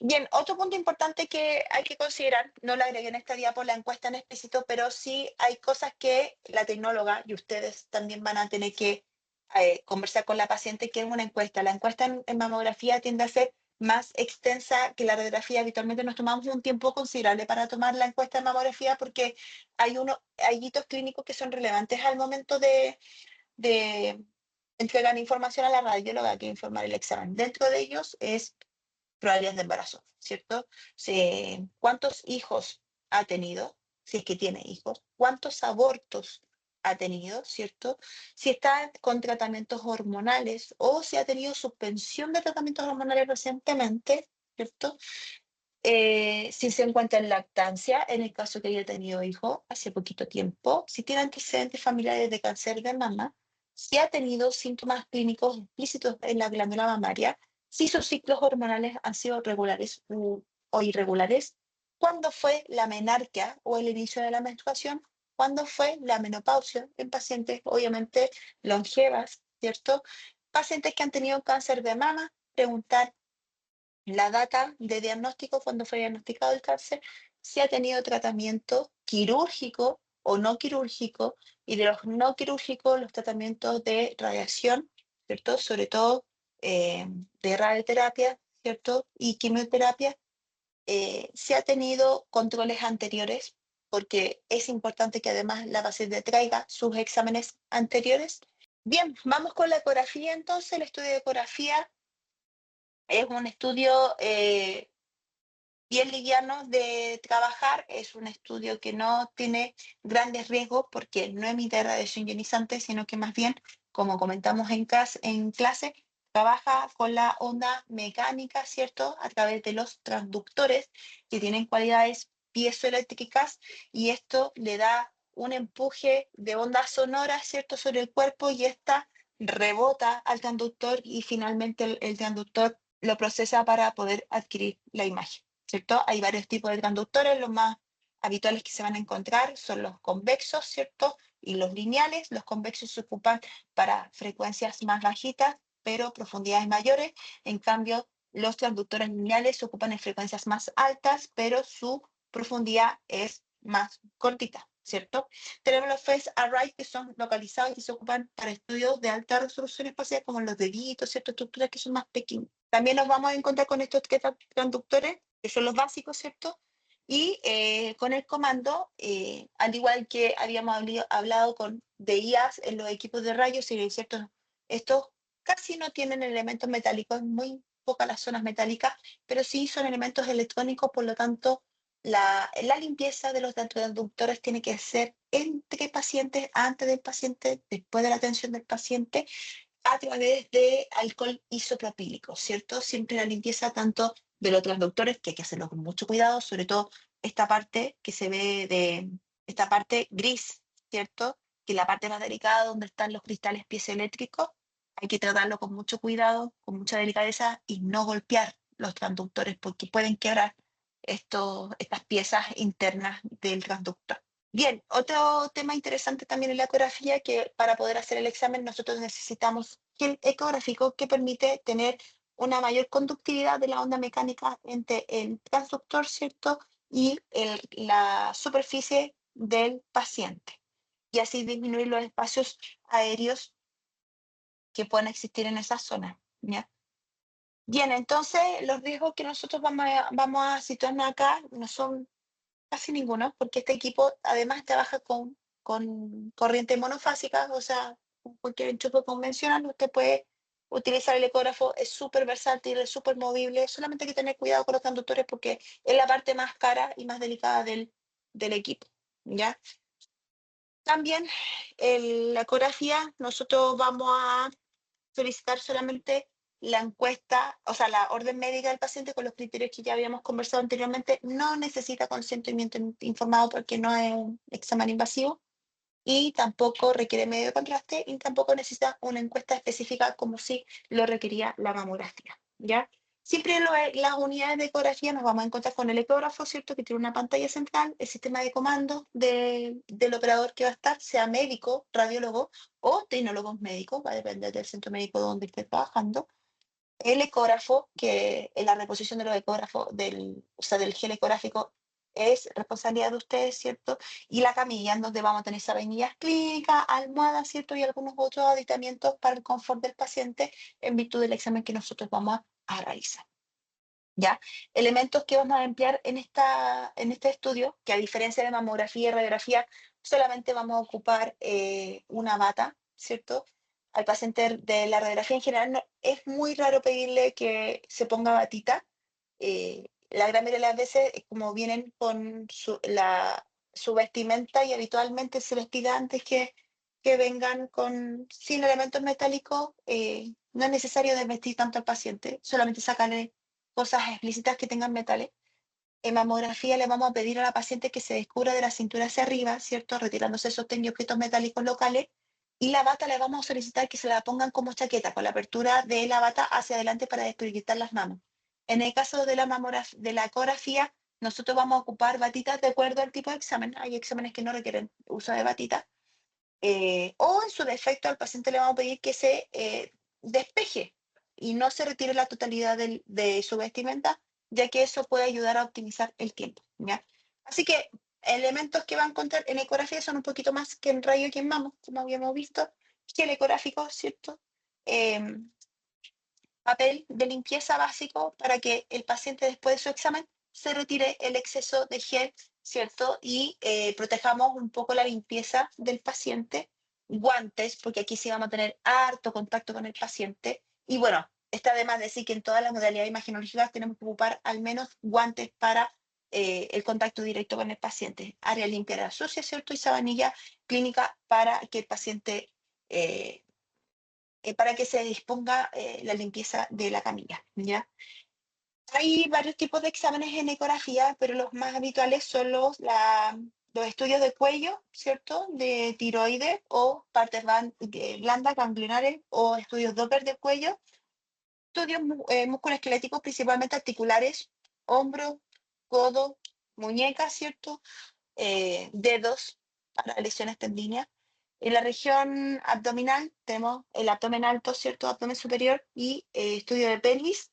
Bien, otro punto importante que hay que considerar, no lo agregué en esta diapo la encuesta en explícito, pero sí hay cosas que la tecnóloga y ustedes también van a tener que conversar con la paciente, que es una encuesta. La encuesta en mamografía tiende a ser más extensa que la radiografía. Habitualmente nos tomamos un tiempo considerable para tomar la encuesta en mamografía porque hay hitos clínicos que son relevantes al momento de entregar información a la radióloga que informar el examen. Dentro de ellos es probabilidades de embarazo, ¿cierto? ¿Cuántos hijos ha tenido? Si es que tiene hijos. ¿Cuántos abortos ha tenido? ¿Cierto? Si está con tratamientos hormonales o si ha tenido suspensión de tratamientos hormonales recientemente, ¿cierto? Si se encuentra en lactancia, en el caso que haya tenido hijo hace poquito tiempo, si tiene antecedentes familiares de cáncer de mama, si ha tenido síntomas clínicos explícitos en la glándula mamaria, si sus ciclos hormonales han sido regulares o irregulares, cuándo fue la menarquia o el inicio de la menstruación, cuándo fue la menopausia en pacientes obviamente longevas, ¿cierto? Pacientes que han tenido cáncer de mama, preguntar la data de diagnóstico, cuando fue diagnosticado el cáncer, si ha tenido tratamiento quirúrgico o no quirúrgico, y de los no quirúrgicos, los tratamientos de radiación, ¿cierto? Sobre todo de radioterapia, ¿cierto? Y quimioterapia, si ha tenido controles anteriores, porque es importante que además la paciente traiga sus exámenes anteriores. Bien, vamos con la ecografía entonces. El estudio de ecografía es un estudio bien liviano de trabajar, es un estudio que no tiene grandes riesgos porque no emite radiación ionizante, sino que más bien, como comentamos en clase, trabaja con la onda mecánica, ¿cierto? A través de los transductores que tienen cualidades piezoeléctricas, y esto le da un empuje de onda sonora, ¿cierto? Sobre el cuerpo, y esta rebota al transductor y finalmente el transductor lo procesa para poder adquirir la imagen, ¿cierto? Hay varios tipos de transductores, los más habituales que se van a encontrar son los convexos, ¿cierto? Y los lineales. Los convexos se ocupan para frecuencias más bajitas, pero profundidades mayores. En cambio, los transductores lineales se ocupan en frecuencias más altas, pero su profundidad es más cortita, ¿cierto? Tenemos los phase arrays que son localizados y que se ocupan para estudios de alta resolución espacial, como los deditos, ciertas estructuras que son más pequeñas. También nos vamos a encontrar con estos transductores, que son los básicos, ¿cierto? Y con el comando, al igual que habíamos hablado con DIAs en los equipos de rayos, si bien es cierto, estos casi no tienen elementos metálicos, muy pocas las zonas metálicas, pero sí son elementos electrónicos, por lo tanto, la limpieza de los transductores tiene que ser entre pacientes, antes del paciente, después de la atención del paciente, a través de alcohol isopropílico, ¿cierto? Siempre la limpieza tanto de los transductores, que hay que hacerlo con mucho cuidado, sobre todo esta parte que se ve de, esta parte gris, ¿cierto? Que es la parte más delicada donde están los cristales piezoeléctricos, hay que tratarlo con mucho cuidado, con mucha delicadeza y no golpear los transductores porque pueden quebrar estas piezas internas del transductor. Bien, otro tema interesante también en la ecografía, que para poder hacer el examen nosotros necesitamos gel ecográfico que permite tener una mayor conductividad de la onda mecánica entre el transductor, ¿cierto? Y la superficie del paciente. Y así disminuir los espacios aéreos que pueden existir en esa zona. ¿Ya? Bien, entonces los riesgos que nosotros vamos a situarnos acá no son casi ninguno, porque este equipo además trabaja con corriente monofásica, o sea, con cualquier enchufe convencional, usted puede utilizar el ecógrafo, es súper versátil, es súper movible, solamente hay que tener cuidado con los conductores porque es la parte más cara y más delicada del equipo, ¿ya? También la ecografía, nosotros vamos a solicitar solamente la encuesta, o sea, la orden médica del paciente con los criterios que ya habíamos conversado anteriormente, no necesita consentimiento informado porque no es un examen invasivo y tampoco requiere medio de contraste y tampoco necesita una encuesta específica como si lo requería la mamografía, ¿ya? Siempre las unidades de ecografía nos vamos a encontrar con el ecógrafo, ¿cierto? Que tiene una pantalla central, el sistema de comando del operador que va a estar, sea médico, radiólogo o tecnólogos médicos, va a depender del centro médico donde esté trabajando. El ecógrafo, que en la reposición de los ecógrafos, o sea, del gel ecográfico, es responsabilidad de ustedes, ¿cierto? Y la camilla, en donde vamos a tener sabanillas clínicas, almohadas, ¿cierto? Y algunos otros aditamientos para el confort del paciente en virtud del examen que nosotros vamos a realizar. ¿Ya? Elementos que vamos a emplear en este estudio, que a diferencia de mamografía y radiografía, solamente vamos a ocupar una bata, ¿cierto? Al paciente de la radiografía en general es muy raro pedirle que se ponga batita. La gran mayoría de las veces, como vienen con su vestimenta y habitualmente se les pide antes que vengan sin elementos metálicos, no es necesario desvestir tanto al paciente, solamente sacarle cosas explícitas que tengan metales. En mamografía le vamos a pedir a la paciente que se descubra de la cintura hacia arriba, ¿cierto? Retirándose sostén y objetos metálicos locales. Y la bata le vamos a solicitar que se la pongan como chaqueta, con la apertura de la bata hacia adelante para desproyectar las manos. En el caso de la ecografía, nosotros vamos a ocupar batitas de acuerdo al tipo de examen. Hay exámenes que no requieren uso de batita. O en su defecto al paciente le vamos a pedir que se despeje y no se retire la totalidad de su vestimenta, ya que eso puede ayudar a optimizar el tiempo. ¿Ya? Así que elementos que van a encontrar en ecografía son un poquito más que en rayo que en mamo, como habíamos visto, gel ecográfico, ¿cierto? Eh, Papel de limpieza básico para que el paciente después de su examen se retire el exceso de gel, ¿cierto? Y protejamos un poco la limpieza del paciente. Guantes, porque aquí sí vamos a tener harto contacto con el paciente. Y bueno, está de más decir que en todas las modalidades imaginológicas tenemos que ocupar al menos guantes para el contacto directo con el paciente. Área limpia de la sucia, ¿cierto? Y sabanilla clínica para que el paciente para que se disponga la limpieza de la camilla, ¿ya? Hay varios tipos de exámenes en ecografía, pero los más habituales son los estudios de cuello, ¿cierto? De tiroides o partes blandas ganglionares o estudios Doppler de cuello, estudios musculoesqueléticos, principalmente articulares, hombro, codo, muñeca, ¿cierto? dedos para lesiones tendinias. En la región abdominal tenemos el abdomen alto, ¿cierto? Abdomen superior y estudio de pelvis.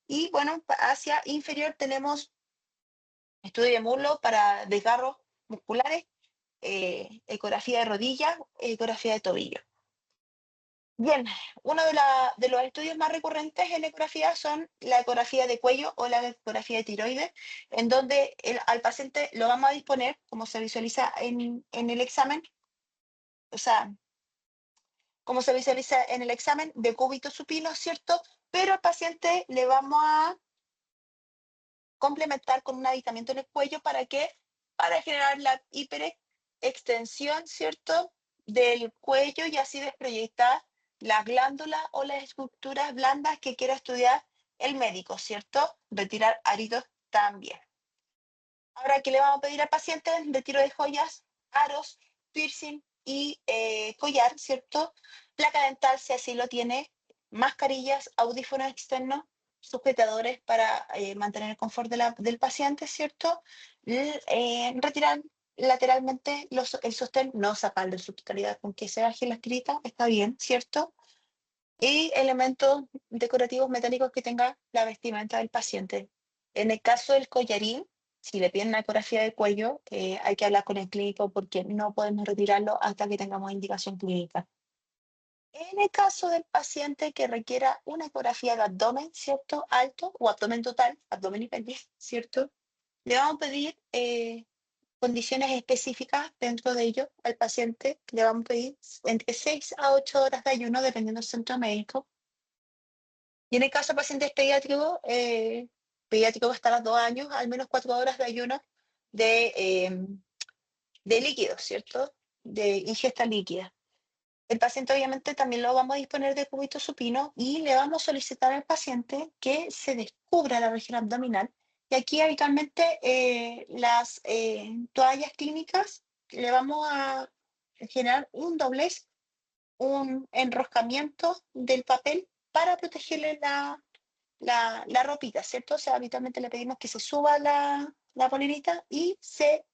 Y bueno, hacia inferior tenemos estudio de muslo para desgarros musculares, ecografía de rodilla, ecografía de tobillo. Bien, uno de los estudios más recurrentes en ecografía son la ecografía de cuello o la ecografía de tiroides, en donde al paciente lo vamos a disponer, como se visualiza en el examen, o sea, como se visualiza en el examen, de cúbito supino, ¿cierto? Pero al paciente le vamos a complementar con un aditamiento en el cuello. ¿Para qué? Para generar la hiperextensión, ¿cierto? Del cuello y así desproyectar las glándulas o las estructuras blandas que quiera estudiar el médico, ¿cierto? Retirar áridos también. Ahora, ¿qué le vamos a pedir al paciente? Retiro de joyas, aros, piercing y collar, ¿cierto? Placa dental, si así lo tiene, mascarillas, audífonos externos, sujetadores para mantener el confort del paciente, ¿cierto? Retirar lateralmente el sostén, no sacarlo en su totalidad, con que se baje la tirita, está bien, ¿cierto? Y elementos decorativos metálicos que tenga la vestimenta del paciente. En el caso del collarín, si le piden una ecografía de cuello, hay que hablar con el clínico porque no podemos retirarlo hasta que tengamos indicación clínica. En el caso del paciente que requiera una ecografía de abdomen, ¿cierto? Alto o abdomen total, abdomen y pelvis, ¿cierto? Le vamos a pedir condiciones específicas dentro de ello al paciente. Le vamos a pedir entre 6 a 8 horas de ayuno, dependiendo del centro médico. Y en el caso de pacientes pediátricos, pediátricos hasta los 2 años, al menos 4 horas de ayuno de líquidos, ¿cierto? De ingesta líquida. El paciente obviamente también lo vamos a disponer de cúbito supino y le vamos a solicitar al paciente que se descubra la región abdominal. Y aquí habitualmente las toallas clínicas le vamos a generar un doblez, un enroscamiento del papel para protegerle la ropita, ¿cierto? O sea, habitualmente le pedimos que se suba la polerita y se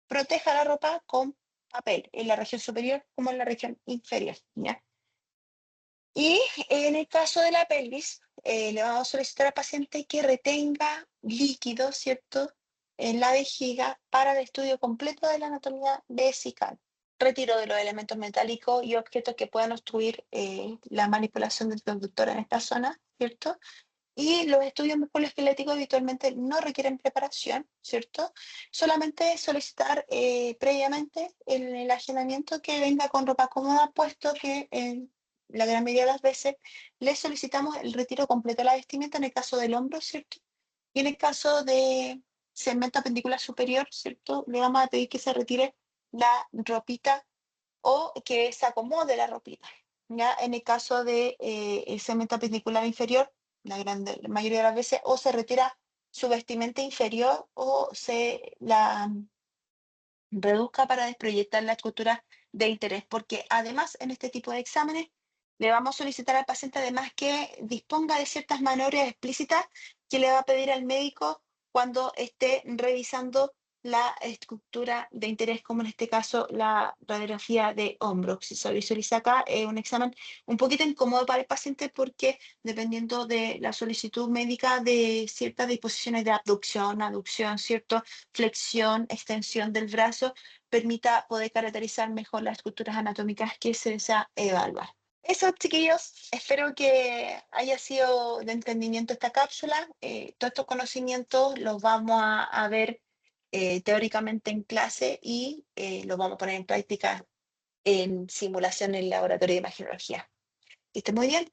proteja la ropa con papel, en la región superior como en la región inferior, ¿ya? Y en el caso de la pelvis, le vamos a solicitar al paciente que retenga líquido, ¿cierto?, en la vejiga para el estudio completo de la anatomía vesical. Retiro de los elementos metálicos y objetos que puedan obstruir la manipulación del conductor en esta zona, ¿cierto? Y los estudios musculoesqueléticos habitualmente no requieren preparación, ¿cierto? Solamente solicitar previamente el enajenamiento que venga con ropa cómoda, puesto que en la gran mayoría de las veces le solicitamos el retiro completo de la vestimenta en el caso del hombro, ¿cierto? Y en el caso de segmento apendicular superior, ¿cierto? Le vamos a pedir que se retire la ropita o que se acomode la ropita. ¿Ya? En el caso de el segmento apendicular inferior, la mayoría de las veces o se retira su vestimenta inferior o se la reduzca para desproyectar la estructura de interés, porque además en este tipo de exámenes le vamos a solicitar al paciente además que disponga de ciertas maniobras explícitas que le va a pedir al médico cuando esté revisando la estructura de interés, como en este caso la radiografía de hombro. Si se visualiza acá, es un examen un poquito incómodo para el paciente porque dependiendo de la solicitud médica de ciertas disposiciones de abducción, aducción, ¿cierto? Flexión, extensión del brazo, permita poder caracterizar mejor las estructuras anatómicas que se desea evaluar. Eso, chiquillos, espero que haya sido de entendimiento esta cápsula. Todos estos conocimientos los vamos a ver teóricamente en clase y los vamos a poner en práctica en simulación en el laboratorio de imagenología. Que esté muy bien.